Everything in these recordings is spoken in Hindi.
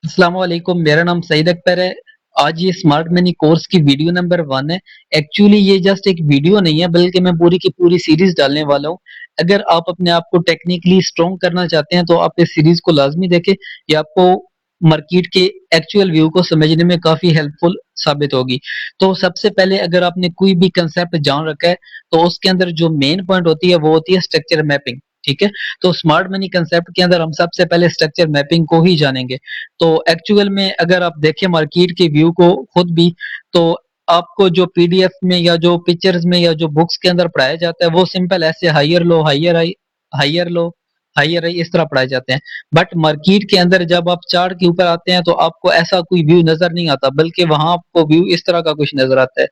अस्सलाम वालेकुम। मेरा नाम सईद अकबर है। आज ये स्मार्ट मनी कोर्स की वीडियो नंबर 1 है। एक्चुअली ये जस्ट एक वीडियो नहीं है, बल्कि मैं पूरी की पूरी सीरीज डालने वाला हूँ। अगर आप अपने आप को टेक्निकली स्ट्रॉन्ग करना चाहते हैं तो आप इस सीरीज को लाजमी देखें। ये आपको मार्केट के एक्चुअल व्यू को समझने में काफी हेल्पफुल साबित होगी। तो सबसे पहले अगर आपने कोई भी कंसेप्ट जान रखा है तो उसके अंदर जो मेन पॉइंट होती है वो होती है स्ट्रक्चर मैपिंग। ठीक है। तो स्मार्ट मनी कंसेप्ट के अंदर हम सबसे पहले स्ट्रक्चर मैपिंग को ही जानेंगे। तो एक्चुअल में अगर आप देखें मार्केट के व्यू को खुद भी, तो आपको जो पीडीएफ में या जो पिक्चर्स में या जो बुक्स के अंदर पढ़ाया जाता है वो सिंपल ऐसे higher low higher high, higher low higher high इस तरह पढ़ाए जाते हैं। बट मार्केट के अंदर जब आप चार्ट के ऊपर आते हैं तो आपको ऐसा कोई व्यू नजर नहीं आता, बल्कि वहां आपको व्यू इस तरह का कुछ नजर आता है।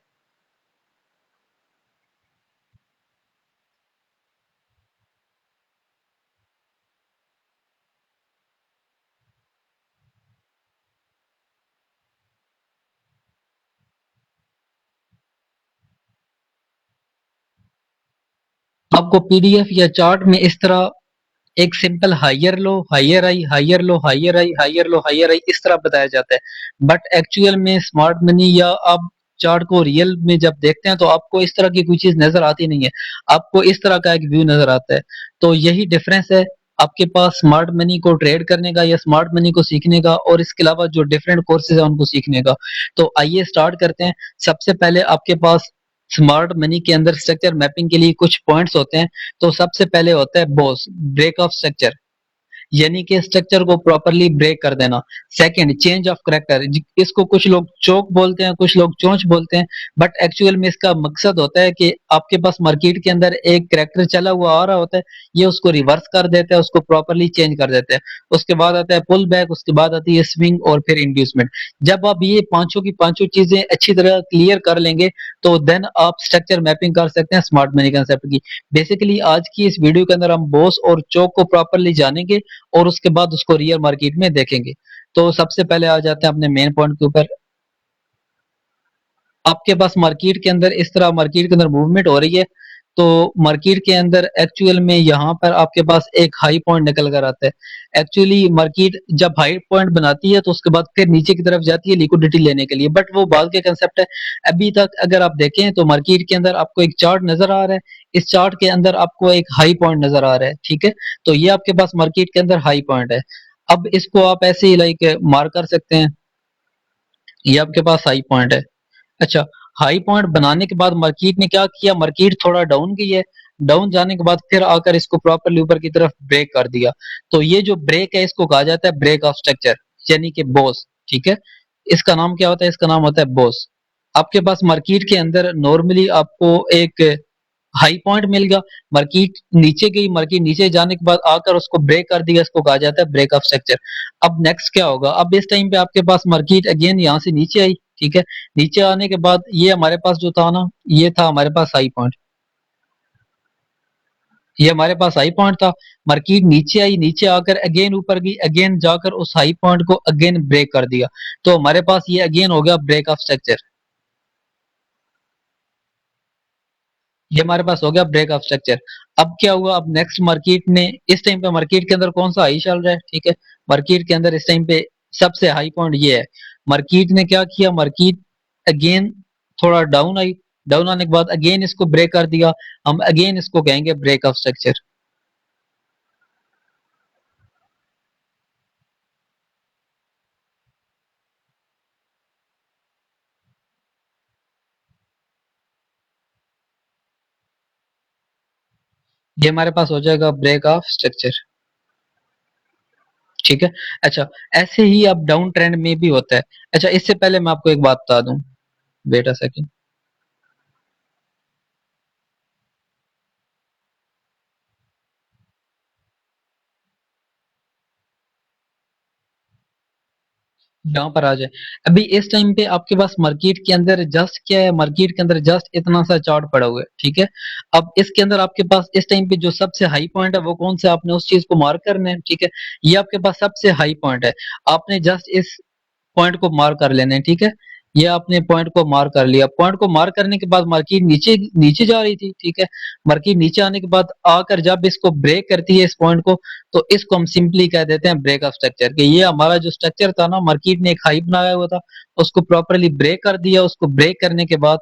आपको पीडीएफ या चार्ट में इस तरह एक simple higher low higher high higher low higher high higher low higher high इस तरह बताया जाता है। बट एक्चुअल में स्मार्ट मनी या आप चार्ट को रियल में जब देखते हैं तो आपको इस तरह की कोई चीज नजर आती नहीं है। आपको इस तरह का एक व्यू नजर आता है। तो यही डिफरेंस है आपके पास स्मार्ट मनी को ट्रेड करने का या स्मार्ट मनी को सीखने का, और इसके अलावा जो डिफरेंट कोर्सेज है उनको सीखने का। तो आइए स्टार्ट करते हैं। सबसे पहले आपके पास स्मार्ट मनी के अंदर स्ट्रक्चर मैपिंग के लिए कुछ पॉइंट्स होते हैं। तो सबसे पहले होता है बॉस ब्रेक ऑफ स्ट्रक्चर, यानी कि स्ट्रक्चर को प्रॉपरली ब्रेक कर देना। सेकंड, चेंज ऑफ करेक्टर, इसको कुछ लोग चोक बोलते हैं, कुछ लोग चोंच बोलते हैं। बट एक्चुअल में इसका मकसद होता है कि आपके पास मार्केट के अंदर एक करेक्टर चला हुआ आ रहा होता है, ये उसको रिवर्स कर देता है, उसको प्रॉपरली चेंज कर देता है। उसके बाद आता है पुल बैक, उसके बाद आती है स्विंग और फिर इंड्यूसमेंट। जब आप ये पांचों की पांचों चीजें अच्छी तरह क्लियर कर लेंगे तो देन आप स्ट्रक्चर मैपिंग कर सकते हैं स्मार्ट मनी कंसेप्ट की। बेसिकली आज की इस वीडियो के अंदर हम बॉस और चोक को प्रॉपरली जानेंगे और उसके बाद उसको रियल मार्केट में देखेंगे। तो सबसे पहले आ जाते हैं अपने मेन पॉइंट के ऊपर। आपके पास मार्केट के अंदर इस तरह मार्केट के अंदर मूवमेंट हो रही है। तो मार्केट के अंदर एक्चुअल में यहाँ पर आपके पास एक हाई पॉइंट निकल कर आता है। एक्चुअली मार्केट जब हाई पॉइंट बनाती है तो उसके बाद फिर नीचे की तरफ जाती है लिक्विडिटी लेने के लिए, बट वो बाद के कंसेप्ट है। अभी तक अगर आप देखें तो मार्केट के अंदर आपको एक चार्ट नजर आ रहा है। इस चार्ट के अंदर आपको एक हाई पॉइंट नजर आ रहा है। ठीक है। तो ये आपके पास मार्केट के अंदर हाई पॉइंट है। अब इसको आप ऐसे ही लाइक मार्क कर सकते हैं। ये आपके पास हाई पॉइंट है। अच्छा, हाई पॉइंट बनाने के बाद मार्केट ने क्या किया, मार्केट थोड़ा डाउन गई है। डाउन जाने के बाद फिर आकर इसको प्रॉपरली ऊपर की तरफ ब्रेक कर दिया। तो ये जो ब्रेक है इसको कहा जाता है ब्रेक ऑफ स्ट्रक्चर, यानी कि बॉस। ठीक है। इसका नाम क्या होता है, इसका नाम होता है बॉस। आपके पास मार्केट के अंदर नॉर्मली आपको एक हाई पॉइंट मिल गया, मार्केट नीचे गई, मार्केट नीचे जाने के बाद आकर उसको ब्रेक कर दिया, इसको कहा जाता है ब्रेक ऑफ स्ट्रक्चर। अब नेक्स्ट क्या होगा, अब इस टाइम पे आपके पास मार्केट अगेन यहाँ से नीचे आई। ठीक है। नीचे आने के बाद ये हमारे पास जो था ना, ये था हमारे पास हाई पॉइंट। ये हमारे पास हाई पॉइंट था। मार्केट नीचे आई, नीचे आकर अगेन ऊपर गई, अगेन जाकर उस हाई पॉइंट को अगेन ब्रेक कर दिया। तो हमारे पास ये अगेन हो गया ब्रेक ऑफ स्ट्रक्चर। ये हमारे पास हो गया ब्रेक ऑफ स्ट्रक्चर। अब क्या हुआ, अब नेक्स्ट मार्केट ने इस टाइम पे मार्केट के अंदर कौन सा हाई चल रहा है। ठीक है। मार्केट के अंदर इस टाइम पे सबसे हाई पॉइंट ये है। मार्केट ने क्या किया, मार्केट अगेन थोड़ा डाउन आई। डाउन आने के बाद अगेन इसको ब्रेक कर दिया। हम अगेन इसको कहेंगे ब्रेक ऑफ स्ट्रक्चर। ये हमारे पास हो जाएगा ब्रेक ऑफ स्ट्रक्चर। ठीक है। अच्छा, ऐसे ही अब डाउन ट्रेंड में भी होता है। अच्छा, इससे पहले मैं आपको एक बात बता दूं, वेट अ सेकंड। यहाँ पर आ जाए। अभी इस टाइम पे आपके पास मार्केट के अंदर जस्ट क्या है, मार्केट के अंदर जस्ट इतना सा चार्ट पड़ा हुआ है। ठीक है। अब इसके अंदर आपके पास इस टाइम पे जो सबसे हाई पॉइंट है वो कौन सा, आपने उस चीज को मार्क करना है। ठीक है। ये आपके पास सबसे हाई पॉइंट है। आपने जस्ट इस पॉइंट को मार्क कर लेना है। ठीक है। ये आपने पॉइंट को मार्क कर लिया। पॉइंट को मार्क करने के बाद मार्केट नीचे नीचे जा रही थी, ठीक है। मार्केट नीचे आने के बाद आकर जब इसको ब्रेक करती है इस पॉइंट को, तो इसको हम सिंपली कह देते हैं ब्रेक ऑफ स्ट्रक्चर। कि ये हमारा जो स्ट्रक्चर था ना, मार्केट ने एक हाई बनाया हुआ था, उसको प्रॉपरली ब्रेक कर दिया। उसको ब्रेक करने के बाद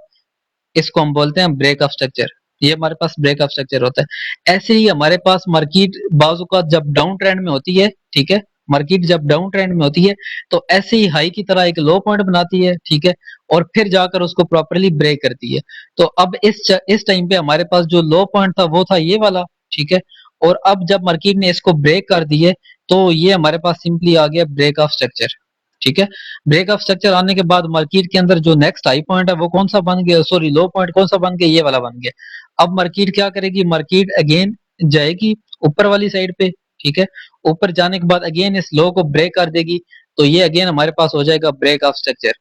इसको हम बोलते हैं ब्रेक ऑफ स्ट्रक्चर। ये हमारे पास ब्रेक ऑफ स्ट्रक्चर होता है। ऐसे ही हमारे पास मार्केट बाजू का जब डाउन ट्रेंड में होती है, ठीक है, मार्केट जब डाउन ट्रेंड में होती है तो ऐसे ही हाई की तरह एक लो पॉइंट बनाती है, ठीक है, और फिर जाकर उसको प्रॉपरली ब्रेक करती है। तो अब इस टाइम पे हमारे पास जो लो पॉइंट था वो था ये वाला, ठीक है। और अब जब मार्केट ने इसको ब्रेक कर दिए तो ये हमारे पास सिंपली आ गया ब्रेक ऑफ स्ट्रक्चर, ठीक है। ब्रेक ऑफ स्ट्रक्चर आने के बाद मार्केट के अंदर जो नेक्स्ट हाई पॉइंट है वो कौन सा बन गया, सॉरी लो पॉइंट कौन सा बन गया, ये वाला बन गया। अब मार्केट क्या करेगी, मार्केट अगेन जाएगी ऊपर वाली साइड पे, ठीक है। ऊपर जाने के बाद अगेन इस लो को ब्रेक कर देगी, तो ये अगेन हमारे पास हो जाएगा ब्रेक ऑफ स्ट्रक्चर।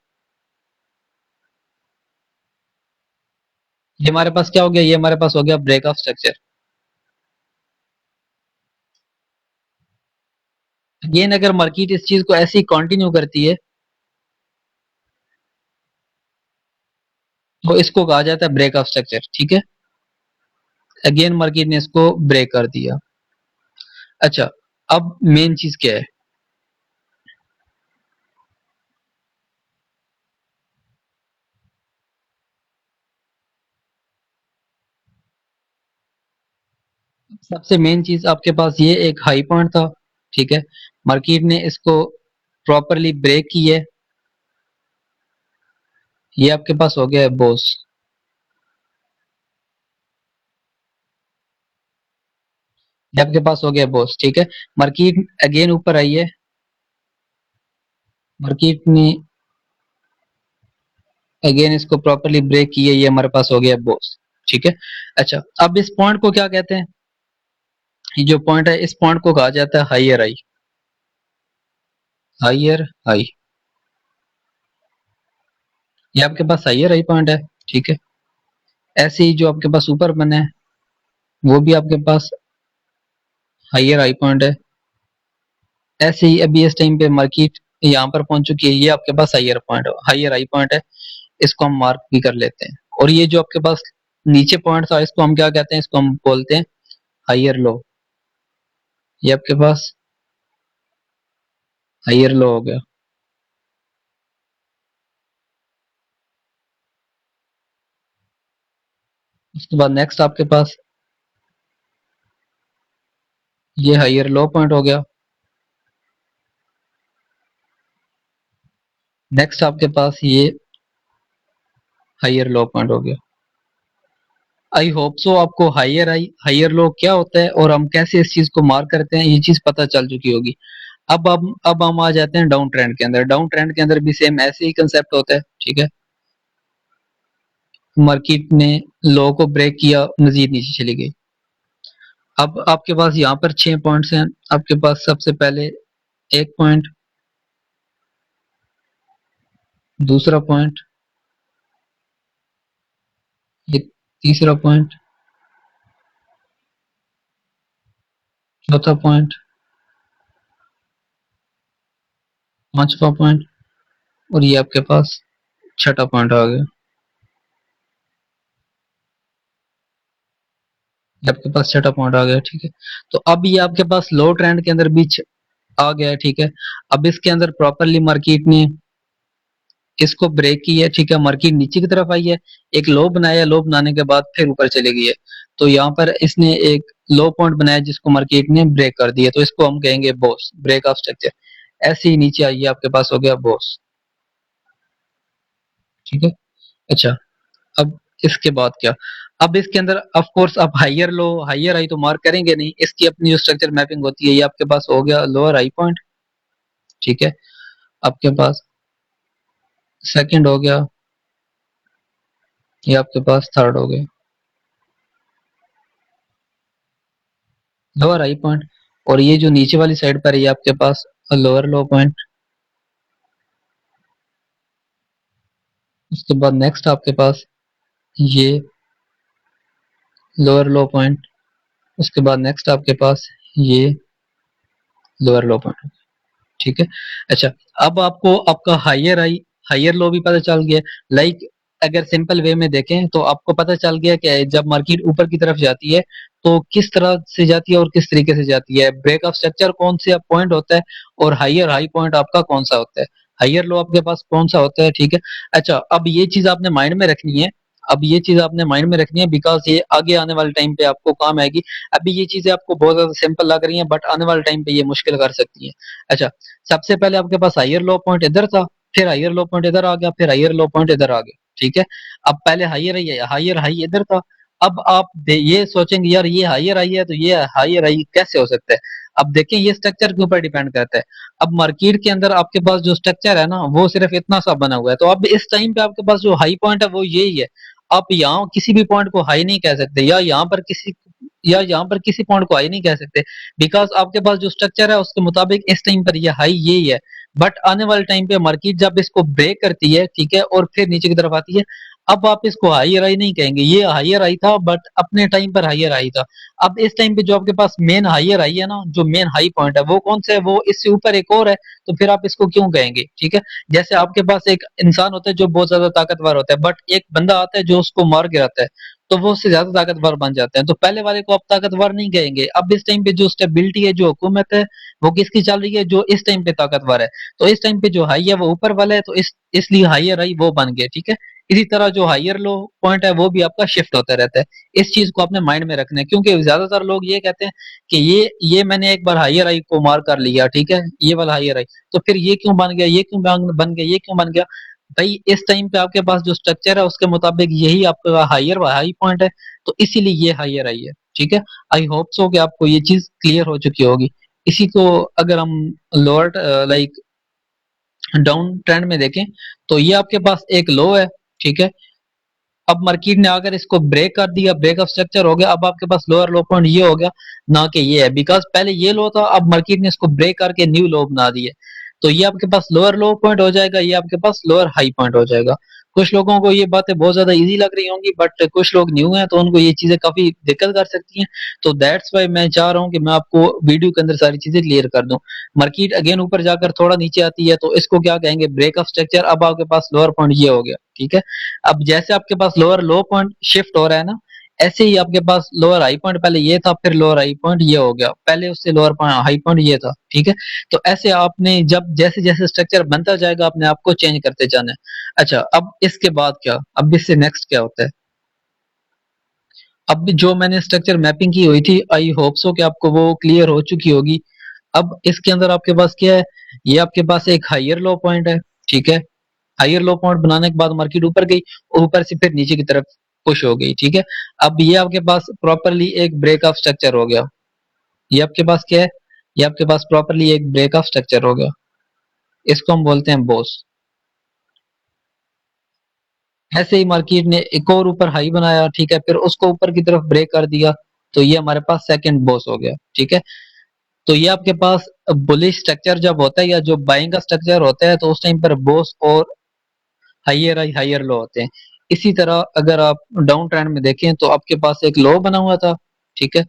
ये हमारे पास क्या हो गया, ये हमारे पास हो गया ब्रेक ऑफ स्ट्रक्चर। अगेन अगर मार्केट इस चीज को ऐसे ही कंटिन्यू करती है तो इसको कहा जाता है ब्रेक ऑफ स्ट्रक्चर, ठीक है। अगेन मार्केट ने इसको ब्रेक कर दिया। अच्छा, अब मेन चीज क्या है, सबसे मेन चीज आपके पास ये एक हाई पॉइंट था, ठीक है। मार्केट ने इसको प्रॉपरली ब्रेक की है, ये आपके पास हो गया है बॉस। ये आपके पास हो गया बॉस, ठीक है। मार्केट अगेन ऊपर आई है, मार्केट ने अगेन इसको प्रॉपरली ब्रेक की है, ये हमारे पास हो गया बॉस, ठीक है। अच्छा, अब इस पॉइंट को क्या कहते हैं, ये जो पॉइंट है इस पॉइंट को कहा जाता है हाइयर हाई, हाइयर हाई। ये आपके पास हाइयर हाई पॉइंट है, ठीक है। ऐसे ही जो आपके पास ऊपर बना है वो भी आपके पास हाइयर हाई पॉइंट है। ऐसे ही अभी इस टाइम पे मार्केट यहाँ पर पहुंच चुकी है, ये आपके पास higher point higher high point है, इसको हम मार्क भी कर लेते हैं। और ये जो आपके पास नीचे पॉइंट था इसको हम क्या कहते हैं, इसको हम बोलते हैं हाइयर लो। ये आपके पास हाइयर लो हो गया। उसके बाद नेक्स्ट आपके पास ये हाइयर लो पॉइंट हो गया। नेक्स्ट आपके पास ये हाइयर लो पॉइंट हो गया। आई होप सो आपको हाइयर हाई हाइयर लो क्या होता है और हम कैसे इस चीज को मार्क करते हैं ये चीज पता चल चुकी होगी। अब हम आ जाते हैं डाउन ट्रेंड के अंदर। डाउन ट्रेंड के अंदर भी सेम ऐसे ही कंसेप्ट होता है, ठीक है। मार्केट ने लो को ब्रेक किया, मजीद नीचे चली गई। अब आपके पास यहाँ पर 6 पॉइंट्स हैं। आपके पास सबसे पहले एक पॉइंट, दूसरा पॉइंट, ये तीसरा पॉइंट, चौथा पॉइंट, पांचवा पॉइंट, और ये आपके पास छठा पॉइंट आ गया। ये आपके पास छठा पॉइंट आ गया, ठीक है। तो अब ये आपके पास लो ट्रेंड के अंदर बीच आ गया है, ठीक है। अब इसके अंदर प्रॉपरली मार्केट ने इसको ब्रेक की है, ठीक है। मार्केट नीचे की तरफ आई है, एक लो बनाया, लो बनाने के बाद फिर ऊपर चली गई है। तो यहाँ पर इसने एक लो पॉइंट बनाया जिसको मार्केट ने ब्रेक कर दिया, तो इसको हम कहेंगे बॉस, ब्रेक ऑफ स्ट्रक्चर। ऐसे ही नीचे आइए, आपके पास हो गया बॉस, ठीक है। अच्छा, अब इसके बाद क्या, अब इसके अंदर ऑफ कोर्स आप हाइयर लो हाइयर हाई तो मार्क करेंगे नहीं, इसकी अपनी जो स्ट्रक्चर मैपिंग होती है। ये आपके पास हो गया लोअर हाई पॉइंट, ठीक है। आपके पास सेकंड हो गया, ये आपके पास थर्ड हो गया लोअर हाई पॉइंट। और ये जो नीचे वाली साइड पर है ये आपके पास लोअर लो पॉइंट। उसके बाद नेक्स्ट आपके पास ये लोअर लो पॉइंट। उसके बाद नेक्स्ट आपके पास ये लोअर लो पॉइंट, ठीक है। अच्छा, अब आपको आपका हाइयर हाई हायर लो भी पता चल गया। लाइक अगर सिंपल वे में देखें तो आपको पता चल गया कि जब मार्केट ऊपर की तरफ जाती है तो किस तरह से जाती है और किस तरीके से जाती है, ब्रेक ऑफ स्ट्रक्चर कौन सा पॉइंट होता है और हायर हाई पॉइंट आपका कौन सा होता है, हायर लो आपके पास कौन सा होता है। ठीक है, अच्छा अब ये चीज आपने माइंड में रखनी है, अब ये चीज आपने माइंड में रखनी है बिकॉज ये आगे आने वाले टाइम पे आपको काम आएगी। अभी ये चीजें आपको बहुत ज्यादा सिंपल लग रही हैं बट आने वाले टाइम पे ये मुश्किल कर सकती हैं। अच्छा, सबसे पहले आपके पास हायर लो पॉइंट इधर था, फिर हायर लो पॉइंट इधर आ गया, फिर हायर लो पॉइंट इधर आ गया। ठीक है, अब पहले हायर हाई इधर था। अब आप ये सोचेंगे यार ये हायर हाई है तो ये हायर हाई कैसे हो सकता है। अब देखें ये स्ट्रक्चर के ऊपर डिपेंड करता है। अब मार्केट के अंदर आपके पास जो स्ट्रक्चर है ना वो सिर्फ इतना सा बना हुआ है, तो अब इस टाइम पे आपके पास जो हाई पॉइंट है वो यही है। आप यहाँ किसी भी पॉइंट को हाई नहीं कह सकते या यहाँ पर किसी पॉइंट को हाई नहीं कह सकते बिकॉज आपके पास जो स्ट्रक्चर है उसके मुताबिक इस टाइम पर ये हाई यही है। बट आने वाले टाइम पे मार्केट जब इसको ब्रेक करती है, ठीक है, और फिर नीचे की तरफ आती है, अब आप इसको हायर हाई नहीं कहेंगे, ये हायर हाई था बट अपने टाइम पर हायर हाई था। अब इस टाइम पे जो आपके पास मेन हायर हाई है ना, जो मेन हाई पॉइंट है वो कौन सा है, वो इससे ऊपर एक और है, तो फिर आप इसको क्यों कहेंगे। ठीक है, जैसे आपके पास एक इंसान होता है जो बहुत ज्यादा ताकतवर होता है बट एक बंदा आता है जो उसको मार गिराता है, तो वो उससे ज्यादा ताकतवर बन जाते हैं, तो पहले वाले को आप ताकतवर नहीं कहेंगे। अब इस टाइम पे जो स्टेबिलिटी है, जो हुकूमत है, वो किसकी चल रही है, जो इस टाइम पे ताकतवर है, तो इस टाइम पे जो हाई है वो ऊपर वाला है, तो इसलिए हायर हाई वो बन गए। ठीक है, इसी तरह जो हायर लो पॉइंट है वो भी आपका शिफ्ट होता रहता है। इस चीज को आपने माइंड में रखना है क्योंकि ज्यादातर लोग ये कहते हैं कि ये मैंने एक बार हायर आई को मार कर लिया, ठीक है, ये वाला हायर आई, तो फिर ये क्यों बन गया, ये क्यों बन गया, ये क्यों बन गया। भाई इस टाइम पे आपके पास जो स्ट्रक्चर है उसके मुताबिक यही आपका हाई पॉइंट है, तो इसीलिए ये हायर आई है। ठीक है, आई होप सो कि आपको ये चीज क्लियर हो चुकी होगी। इसी को अगर हम लोअर लाइक डाउन ट्रेंड में देखें तो ये आपके पास एक लो है। ठीक है, अब मार्केट ने अगर इसको ब्रेक कर दिया, ब्रेक ऑफ स्ट्रक्चर हो गया, अब आपके पास लोअर लो पॉइंट ये हो गया, ना कि ये है, बिकॉज पहले ये लो था, अब मार्केट ने इसको ब्रेक करके न्यू लो बना दिया, तो ये आपके पास लोअर लो पॉइंट हो जाएगा, ये आपके पास लोअर हाई पॉइंट हो जाएगा। कुछ लोगों को ये बातें बहुत ज्यादा इजी लग रही होंगी बट कुछ लोग न्यू हैं तो उनको ये चीजें काफी दिक्कत कर सकती हैं, तो दैट्स वाई मैं चाह रहा हूँ कि मैं आपको वीडियो के अंदर सारी चीजें क्लियर कर दूं। मार्केट अगेन ऊपर जाकर थोड़ा नीचे आती है तो इसको क्या कहेंगे, ब्रेक ऑफ स्ट्रक्चर। अब आपके पास लोअर पॉइंट ये हो गया। ठीक है, अब जैसे आपके पास लोअर लो पॉइंट शिफ्ट हो रहा है ना, ऐसे ही आपके पास लोअर हाई पॉइंट पहले ये था, फिर लोअर हाई पॉइंट ये हो गया, पहले उससे लोअर हाई पॉइंट ये था। ठीक है, तो ऐसे आपने जब जैसे जैसे स्ट्रक्चर बनता जाएगा अपने आप को चेंज करते जाना है। अच्छा, अब इसके बाद क्या, अब इससे नेक्स्ट क्या होता है। अब जो मैंने स्ट्रक्चर मैपिंग की हुई थी आई होप सो कि आपको वो क्लियर हो चुकी होगी। अब इसके अंदर आपके पास क्या है, ये आपके पास एक हायर लो पॉइंट है। ठीक है, हायर लो पॉइंट बनाने के बाद मार्केट ऊपर गई और ऊपर से फिर नीचे की तरफ पुश हो गई। ठीक है, अब ये आपके पास प्रॉपरली एक ब्रेक ऑफ स्ट्रक्चर हो गया। ये आपके पास क्या है, ये आपके पास प्रॉपरली एक ब्रेक ऑफ स्ट्रक्चर हो गया, इसको हम बोलते हैं बॉस। ऐसे ही मार्केट ने एक और ऊपर हाई बनाया, ठीक है, फिर उसको ऊपर की तरफ ब्रेक कर दिया, तो ये हमारे पास सेकंड बॉस हो गया। ठीक है, तो ये आपके पास बुलिश स्ट्रक्चर जब होता है या जो बाइंग का स्ट्रक्चर होता है तो उस टाइम पर बॉस और हायर हाई हायर लो होते हैं। इसी तरह अगर आप डाउन ट्रेंड में देखें तो आपके पास एक लो बना हुआ था। ठीक है,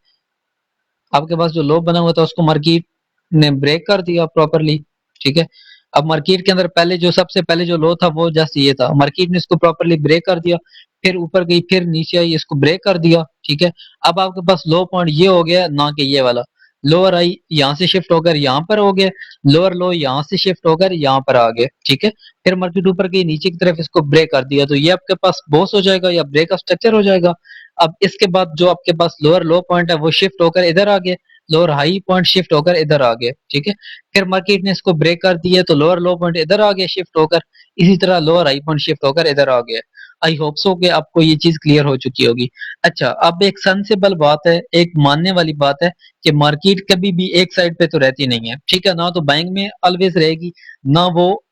आपके पास जो लो बना हुआ था उसको मार्केट ने ब्रेक कर दिया प्रॉपरली। ठीक है, अब मार्केट के अंदर पहले जो सबसे पहले जो लो था वो जस्ट ये था, मार्केट ने इसको प्रॉपरली ब्रेक कर दिया, फिर ऊपर गई, फिर नीचे आई, इसको ब्रेक कर दिया। ठीक है, अब आपके पास लो पॉइंट ये हो गया, ना कि ये वाला। लोअर आई यहाँ से शिफ्ट होकर यहाँ पर हो गया, लोअर लो यहाँ से शिफ्ट होकर यहाँ पर आ गए। ठीक है, फिर मार्केट ऊपर गई, नीचे की तरफ इसको ब्रेक कर दिया, तो ये आपके पास बॉस हो जाएगा या ब्रेक ऑफ स्ट्रक्चर हो जाएगा। अब इसके बाद जो आपके पास लोअर लो पॉइंट है वो शिफ्ट होकर इधर आ गया, लोअर हाई पॉइंट शिफ्ट होकर इधर आ गया। ठीक है, फिर मार्केट ने इसको ब्रेक कर दिया तो लोअर लो पॉइंट इधर आ गया शिफ्ट होकर, इसी तरह लोअर हाई पॉइंट शिफ्ट होकर इधर आ गया। आई होप सो कि आपको ये चीज क्लियर हो चुकी होगी। अच्छा, अब एक सेंसिबल बात है, एक मानने वाली बात है कि मार्केट कभी भी एक साइड पे तो रहती नहीं है। ठीक है, ना तो बाइंग में ऑलवेज रहेगी, ना वो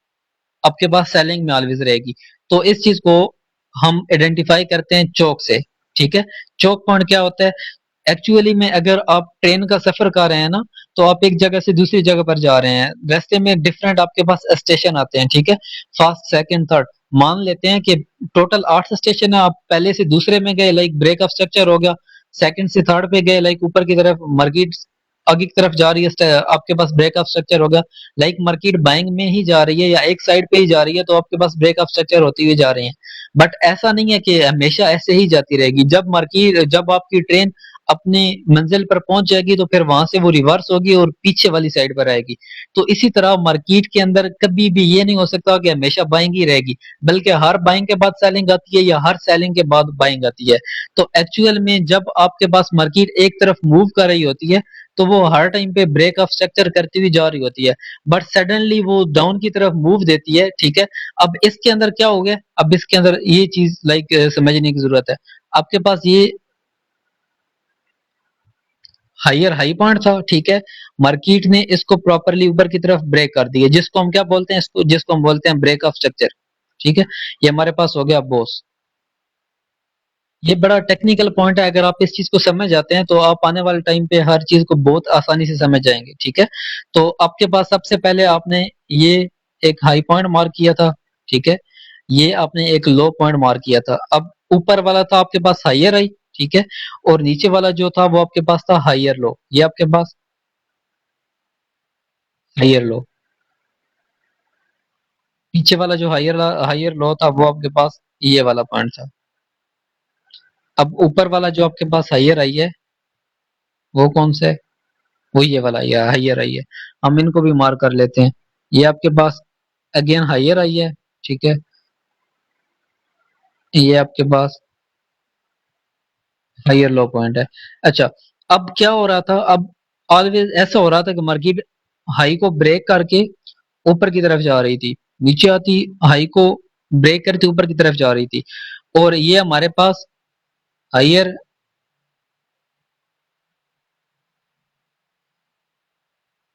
आपके पास सेलिंग में ऑलवेज रहेगी। तो इस चीज को हम आइडेंटिफाई करते हैं चौक से। ठीक है, चौक पॉइंट क्या होता है, एक्चुअली में अगर आप ट्रेन का सफर कर रहे हैं ना, तो आप एक जगह से दूसरी जगह पर जा रहे हैं, रास्ते में डिफरेंट आपके पास स्टेशन आते हैं। ठीक है, फर्स्ट सेकंड थर्ड, मान लेते हैं कि टोटल 8 स्टेशन है, आप पहले से दूसरे में गए, लाइक ब्रेक ऑफ स्ट्रक्चर हो गया, सेकंड से थर्ड पे गए, लाइक ऊपर की तरफ मार्केट आगे की तरफ जा रही है, आपके पास ब्रेकअप स्ट्रक्चर होगा। लाइक मार्केट बाइंग में ही जा रही है या एक साइड पे ही जा रही है, तो आपके पास ब्रेकअप स्ट्रक्चर होती हुई जा रही है। बट ऐसा नहीं है कि हमेशा ऐसे ही जाती रहेगी। जब आपकी ट्रेन अपनी मंजिल पर पहुंच जाएगी तो फिर वहां से वो रिवर्स होगी और पीछे वाली साइड पर आएगी। तो इसी तरह मार्केट के अंदर कभी भी ये नहीं हो सकता कि हमेशा बाइंग ही रहेगी, बल्कि हर बाइंग के बाद सेलिंग आती है या हर सेलिंग के बाद बाइंग आती है। तो एक्चुअल में जब आपके पास मार्केट एक तरफ मूव कर रही होती है, तो वो हर टाइम पे ब्रेक ऑफ स्ट्रक्चर करती हुई जा रही होती है, बट सडनली वो डाउन की तरफ मूव देती है। ठीक है, अब इसके अंदर क्या हो गया, अब इसके अंदर ये चीज लाइक समझने की जरूरत है। आपके पास ये हायर हाई पॉइंट था, ठीक है, मार्केट ने इसको प्रॉपरली ऊपर की तरफ ब्रेक कर दिया, जिसको हम क्या बोलते हैं, इसको जिसको हम बोलते हैं ब्रेक ऑफ स्ट्रक्चर। ठीक है, ये हमारे पास हो गया बॉस। ये बड़ा टेक्निकल पॉइंट है, अगर आप इस चीज को समझ जाते हैं तो आप आने वाले टाइम पे हर चीज को बहुत आसानी से समझ जाएंगे। ठीक है, तो आपके पास सबसे पहले आपने ये एक हाई पॉइंट मार्क किया था। ठीक है, ये आपने एक लो पॉइंट मार्क किया था। अब ऊपर वाला था आपके पास हायर हाई, ठीक है, और नीचे वाला जो था वो आपके पास था हायर लो। ये आपके पास हायर लो, पीछे वाला जो हायर हायर लो था वो आपके पास ये वाला पॉइंट था। अब ऊपर वाला जो आपके पास हायर आई है वो कौन सा है, वो ये वाला ये हायर आई है। हम इनको भी मार्क कर लेते हैं। ये आपके पास अगेन हायर आई है, ठीक है, ये आपके पास हायर लो पॉइंट है। अच्छा, अब क्या हो रहा था, अब ऑलवेज ऐसा हो रहा था कि मार्केट हाई को ब्रेक करके ऊपर की तरफ जा रही थी, नीचे आती, हाई को ब्रेक करके ऊपर की तरफ जा रही थी, और ये हमारे पास हायर,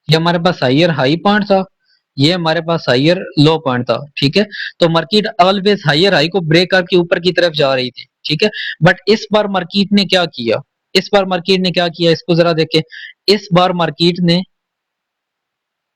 ये हमारे पास हायर हाई पॉइंट था, ये हमारे पास हायर लो पॉइंट था। ठीक है, तो मार्केट ऑलवेज हायर हाई को ब्रेक करके ऊपर की तरफ जा रही थी। ठीक है, बट इस बार मार्केट ने क्या किया, इस बार मार्केट ने क्या किया, इसको जरा देखें। इस बार मार्केट ने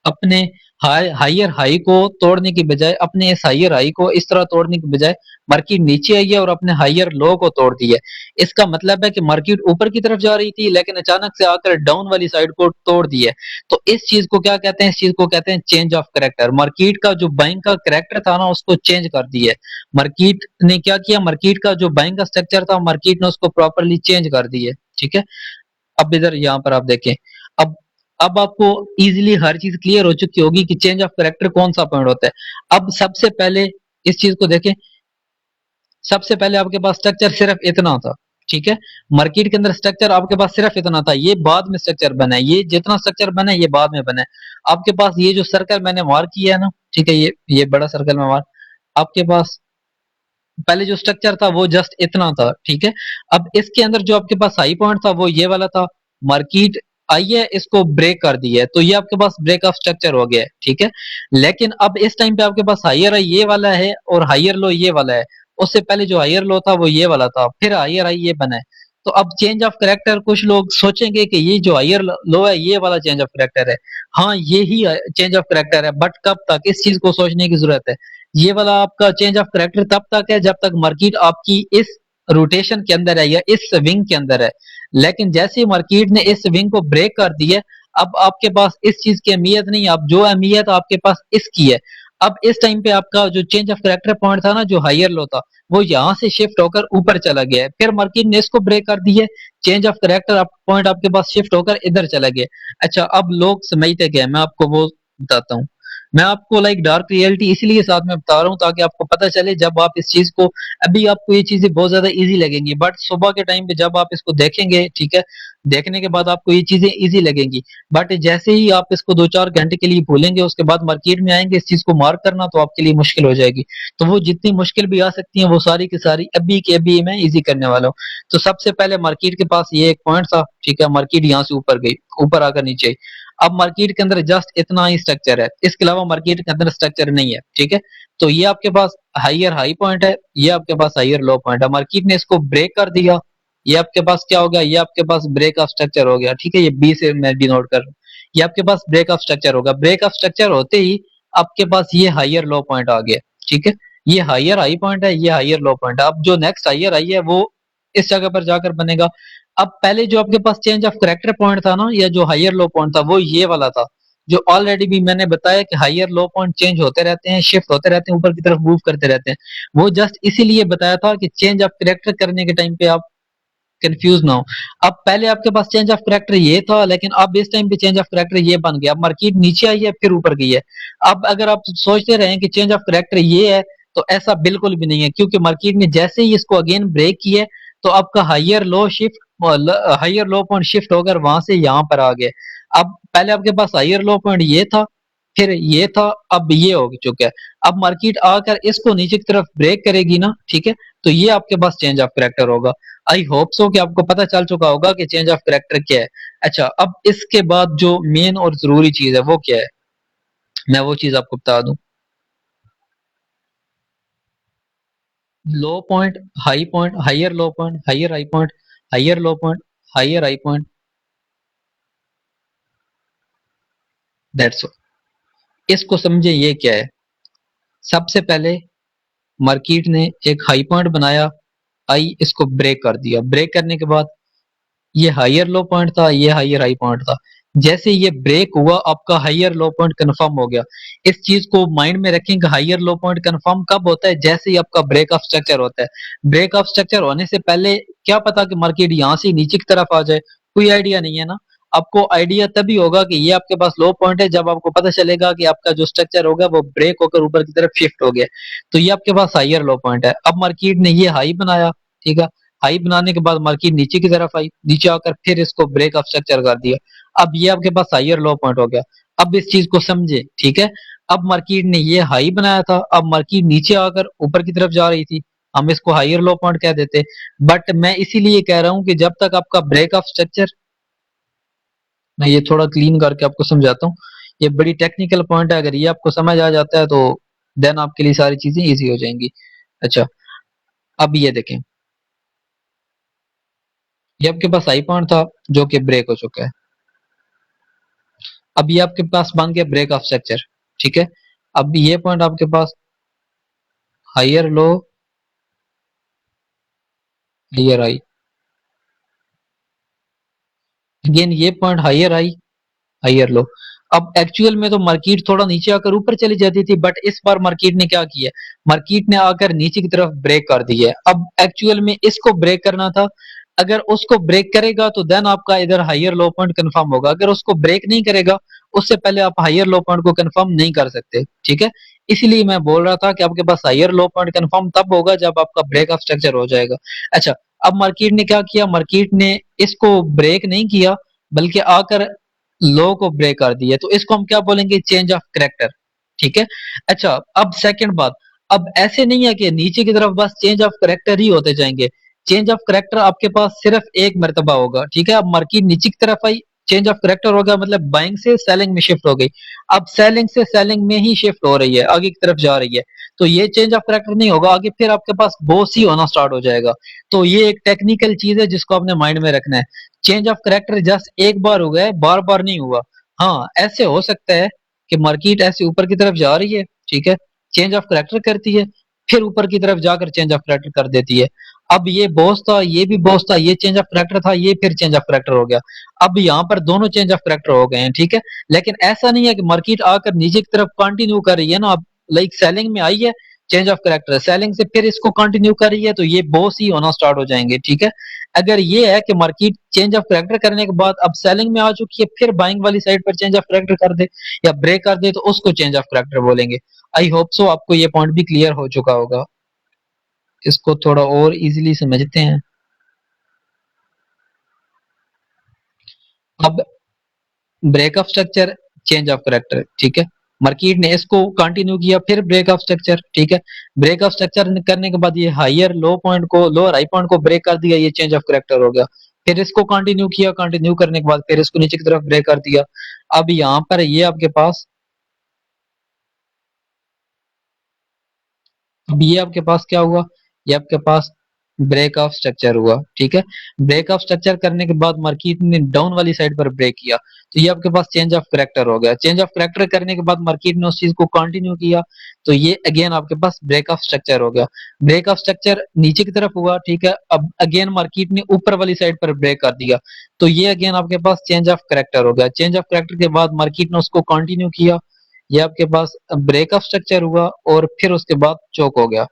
अपने हायर हाई को तोड़ने की बजाय, अपने इस हायर हाई को इस तरह तोड़ने की बजाय मार्केट नीचे आई है और अपने हायर लो को तोड़ दिया है। इसका मतलब है कि मार्केट ऊपर की तरफ जा रही थी लेकिन अचानक से आकर डाउन वाली साइड को तोड़ दिया है। तो इस चीज को क्या कहते हैं, इस चीज को कहते हैं चेंज ऑफ करेक्टर। मार्केट का जो बाइंग का करेक्टर था ना उसको चेंज कर दिया है। मार्केट ने क्या किया, मार्केट का जो बाइंग का स्ट्रक्चर था मार्केट ने उसको प्रॉपरली चेंज कर दिया है। ठीक है, अब इधर यहाँ पर आप देखें। अब अब आपको इजीली हर चीज क्लियर हो चुकी होगी कि चेंज ऑफ कैरेक्टर कौन सा पॉइंट होता है। अब सबसे पहले इस चीज को देखें। सबसे पहले आपके पास स्ट्रक्चर सिर्फ इतना था, ठीक है, मार्केट के अंदर स्ट्रक्चर आपके पास सिर्फ इतना था, ये बाद में स्ट्रक्चर बना है, ये जितना स्ट्रक्चर बना है ये बाद में बना है। आपके पास ये जो सर्कल मैंने मार्क किया है ना, ठीक है, ये बड़ा सर्कल में मार्क, आपके पास पहले जो स्ट्रक्चर था वो जस्ट इतना था। ठीक है, अब इसके अंदर जो आपके पास हाई पॉइंट था वो ये वाला था, मार्केट आई है इसको ब्रेक कर दिया है, तो ये आपके पास ब्रेक ऑफ स्ट्रक्चर हो गया है। ठीक है, लेकिन अब इस टाइम पे आपके पास हायर हाई ये वाला है और हायर लो ये वाला है। उससे पहले जो हायर लो था वो ये वाला था, फिर हायर हाई ये बना है। तो अब चेंज ऑफ करेक्टर कुछ लोग सोचेंगे कि ये जो हायर लो है ये वाला चेंज ऑफ करेक्टर है। हाँ, ये ही चेंज ऑफ करेक्टर है, बट कब तक, इस चीज को सोचने की जरूरत है। ये वाला आपका चेंज ऑफ करेक्टर तब तक है जब तक मार्केट आपकी इस रोटेशन के अंदर है या इस विंग के अंदर है। लेकिन जैसे ही मार्केट ने इस विंग को ब्रेक कर दिया, अब आपके पास इस चीज की अहमियत नहीं है, अब जो अहमियत आपके पास इसकी है। अब इस टाइम पे आपका जो चेंज ऑफ करेक्टर पॉइंट था ना, जो हायर लो था, वो यहाँ से शिफ्ट होकर ऊपर चला गया है, फिर मार्केट ने इसको ब्रेक कर दिया, चेंज ऑफ करेक्टर पॉइंट आपके पास शिफ्ट होकर इधर चला गया। अच्छा, अब लोग समझते क्या है, मैं आपको वो बताता हूँ। मैं आपको लाइक डार्क रियलिटी इसलिए साथ में बता रहा हूँ ताकि आपको पता चले, जब आप इस चीज को, अभी आपको ये चीजें बहुत ज्यादा इजी लगेंगी, बट सुबह के टाइम पे जब आप इसको देखेंगे, ठीक है, देखने के बाद आपको ये चीजें इजी लगेंगी, बट जैसे ही आप इसको 2-4 घंटे के लिए भूलेंगे उसके बाद मार्केट में आएंगे इस चीज को मार्क करना, तो आपके लिए मुश्किल हो जाएगी। तो वो जितनी मुश्किल भी आ सकती है वो सारी की सारी अभी के अभी मैं इजी करने वाला हूँ। तो सबसे पहले मार्केट के पास ये एक पॉइंट था, ठीक है, मार्केट यहाँ से ऊपर गई, ऊपर आकर नीचे आई। अब मार्केट के अंदर जस्ट इतना ही स्ट्रक्चर है, इसके अलावा मार्केट के अंदर स्ट्रक्चर नहीं है। ठीक है, तो ये आपके पास हायर हाई पॉइंट है, ये आपके पास हायर लो पॉइंट है, मार्केट ने इसको ब्रेक कर दिया, ये आपके पास क्या हो गया, ये आपके पास ब्रेक ऑफ स्ट्रक्चर हो गया। ठीक है, ये बी से मैं डिनोट कर रहा हूँ, ये आपके पास ब्रेक ऑफ स्ट्रक्चर होगा। ब्रेक ऑफ स्ट्रक्चर होते ही आपके पास ये हायर लो पॉइंट आ गया। ठीक है, ये हायर हाई पॉइंट है, ये हायर लो पॉइंट है। अब जो नेक्स्ट हायर हाई है वो इस जगह पर जाकर बनेगा। अब पहले जो आपके पास चेंज ऑफ करेक्टर पॉइंट था ना, या जो हायर लो पॉइंट था, वो ये वाला था, जो ऑलरेडी भी मैंने बताया कि हायर लो पॉइंट चेंज होते रहते हैं, शिफ्ट होते रहते हैं, ऊपर की तरफ मूव करते रहते हैं। वो जस्ट इसीलिए बताया था कि चेंज ऑफ करेक्टर करने के टाइम पे आप कंफ्यूज ना हो। अब पहले आपके पास चेंज ऑफ करेक्टर ये था, लेकिन अब इस टाइम पे चेंज ऑफ करेक्टर ये बन गया। अब मार्केट नीचे आई है फिर ऊपर गई है। अब अगर आप सोचते रहे कि चेंज ऑफ करेक्टर ये है, तो ऐसा बिल्कुल भी नहीं है, क्योंकि मार्केट ने जैसे ही इसको अगेन ब्रेक किया है, तो आपका हायर लो पॉइंट शिफ्ट होकर वहां से यहाँ पर आ गया। अब पहले आपके पास हायर लो पॉइंट ये था, फिर ये था, अब ये हो चुका है। अब मार्केट आकर इसको नीचे की तरफ ब्रेक करेगी ना, ठीक है, तो ये आपके पास चेंज ऑफ करेक्टर होगा। आई होप सो कि आपको पता चल चुका होगा कि चेंज ऑफ करेक्टर क्या है। अच्छा, अब इसके बाद जो मेन और जरूरी चीज है वो क्या है, मैं वो चीज आपको बता दूं। Low point, high point, higher low point, higher high point, higher low point, higher high point, that's all. इसको समझे ये क्या है। सबसे पहले मार्केट ने एक हाई पॉइंट बनाया, आई इसको ब्रेक कर दिया। ब्रेक करने के बाद ये हायर लो पॉइंट था, ये हायर हाई पॉइंट था। जैसे ये ब्रेक हुआ, आपका हायर लो पॉइंट कंफर्म हो गया। इस चीज को माइंड में रखें कि हायर लो पॉइंट कंफर्म कब होता है, जैसे ही आपका ब्रेक ऑफ स्ट्रक्चर होता है। ब्रेक ऑफ स्ट्रक्चर होने से पहले क्या पता कि मार्केट यहाँ से नीचे की तरफ आ जाए, कोई आइडिया नहीं है ना। आपको आइडिया तभी होगा कि ये आपके पास लो पॉइंट है, जब आपको पता चलेगा कि आपका जो स्ट्रक्चर होगा वो ब्रेक होकर ऊपर की तरफ शिफ्ट हो गया। तो ये आपके पास हायर लो पॉइंट है। अब मार्केट ने ये हाई बनाया, ठीक है, हाई बनाने के बाद मार्केट नीचे की तरफ आई, नीचे आकर फिर इसको ब्रेक ऑफ स्ट्रक्चर कर दिया। अब ये आपके पास हायर लो पॉइंट हो गया। अब इस चीज को समझे, ठीक है। अब मार्केट ने ये हाई बनाया था, अब मार्केट नीचे आकर ऊपर की तरफ जा रही थी, हम इसको हायर लो पॉइंट कह देते। बट मैं इसीलिए कह रहा हूं कि जब तक आपका ब्रेक ऑफ स्ट्रक्चर, मैं ये थोड़ा क्लीन करके आपको समझाता हूँ। ये बड़ी टेक्निकल पॉइंट है, अगर ये आपको समझ आ जाता है तो देन आपके लिए सारी चीजें इजी हो जाएंगी। अच्छा, अब ये देखें, ये आपके पास हाई पॉइंट था जो कि ब्रेक हो चुका है। अब ये आपके पास बन गया ब्रेक ऑफ स्ट्रक्चर, ठीक है। अब ये पॉइंट आपके पास higher low, higher high, again ये point higher high, higher low. अब एक्चुअल में तो मार्केट थोड़ा नीचे आकर ऊपर चली जाती थी, बट इस बार मार्केट ने क्या किया, मार्केट ने आकर नीचे की तरफ ब्रेक कर दी है। अब एक्चुअल में इसको ब्रेक करना था, अगर उसको ब्रेक करेगा तो देन आपका इधर हायर लो पॉइंट कंफर्म होगा। अगर उसको ब्रेक नहीं करेगा, उससे पहले आप हायर लो पॉइंट को कंफर्म नहीं कर सकते, ठीक है। इसीलिए मैं बोल रहा था कि आपके पास हायर लो पॉइंट कंफर्म तब होगा जब आपका ब्रेक ऑफ स्ट्रक्चर हो जाएगा। अच्छा, अब मार्केट ने क्या किया, मार्केट ने इसको ब्रेक नहीं किया, बल्कि आकर लो को ब्रेक कर दिया, तो इसको हम क्या बोलेंगे, चेंज ऑफ करेक्टर, ठीक है। अच्छा, अब सेकंड बात, अब ऐसे नहीं है कि नीचे की तरफ बस चेंज ऑफ करेक्टर ही होते जाएंगे। चेंज ऑफ करेक्टर आपके पास सिर्फ एक मर्तबा होगा, ठीक है। अब मार्केट नीचे की तरफ आई, चेंज ऑफ करेक्टर हो गया, मतलब बाइंग से सेलिंग में शिफ्ट हो गई। अब सेलिंग से सेलिंग में ही शिफ्ट हो रही है, आगे की तरफ जा रही है, तो ये चेंज ऑफ करेक्टर नहीं होगा, आगे फिर आपके पास बोस ही होना स्टार्ट हो जाएगा। तो ये एक टेक्निकल चीज है जिसको आपने माइंड में रखना है। चेंज ऑफ करेक्टर जस्ट एक बार हो गया, बार बार नहीं हुआ। हाँ, ऐसे हो सकता है कि मार्केट ऐसे ऊपर की तरफ जा रही है, ठीक है, चेंज ऑफ करेक्टर करती है, फिर ऊपर की तरफ जाकर चेंज ऑफ करेक्टर कर देती है। अब ये बॉस था, ये भी बॉस था, ये चेंज ऑफ करेक्टर था, ये फिर चेंज ऑफ करेक्टर हो गया। अब यहाँ पर दोनों चेंज ऑफ करेक्टर हो गए हैं, ठीक है। लेकिन ऐसा नहीं है कि मार्केट आकर नीचे की तरफ कंटिन्यू कर रही है ना, अब लाइक सेलिंग में आई है, चेंज ऑफ करेक्टर, सेलिंग से फिर इसको कंटिन्यू कर रही है, तो ये बॉस ही होना स्टार्ट हो जाएंगे, ठीक है। अगर ये है कि मार्केट चेंज ऑफ करेक्टर करने के बाद अब सेलिंग में आ चुकी है, फिर बाइंग वाली साइड पर चेंज ऑफ करेक्टर कर दे या ब्रेक कर दे, तो उसको चेंज ऑफ करेक्टर बोलेंगे। आई होप सो आपको ये पॉइंट भी क्लियर हो चुका होगा। इसको थोड़ा और इजीली समझते हैं। अब break of structure, change of character, ठीक है। मार्केट ने इसको कंटिन्यू किया, फिर ब्रेक ऑफ स्ट्रक्चर, ठीक है। ब्रेक ऑफ स्ट्रक्चर करने के बाद ये हायर लो पॉइंट को, लोअर हाई पॉइंट को ब्रेक कर दिया, ये चेंज ऑफ करेक्टर हो गया। फिर इसको कंटिन्यू किया, कंटिन्यू करने के बाद फिर इसको नीचे की तरफ ब्रेक कर दिया। अब यहाँ पर ये आपके पास, अब ये आपके पास क्या हुआ, ये आपके पास ब्रेक ऑफ स्ट्रक्चर हुआ, ठीक है। ब्रेक ऑफ स्ट्रक्चर करने के बाद मार्केट ने डाउन वाली साइड पर ब्रेक किया, तो ये आपके पास चेंज ऑफ करेक्टर हो गया। चेंज ऑफ करेक्टर करने के बाद मार्केट ने उस चीज को कंटिन्यू किया, तो ये अगेन आपके पास ब्रेक ऑफ स्ट्रक्चर हो गया। ब्रेक ऑफ स्ट्रक्चर नीचे की तरफ हुआ, ठीक है। अब अगेन मार्केट ने ऊपर वाली साइड पर ब्रेक कर दिया, तो ये अगेन आपके पास चेंज ऑफ करेक्टर हो गया। चेंज ऑफ करेक्टर के बाद मार्केट ने उसको कंटिन्यू किया, ये आपके पास ब्रेक ऑफ स्ट्रक्चर हुआ और फिर उसके बाद चोक हो गया।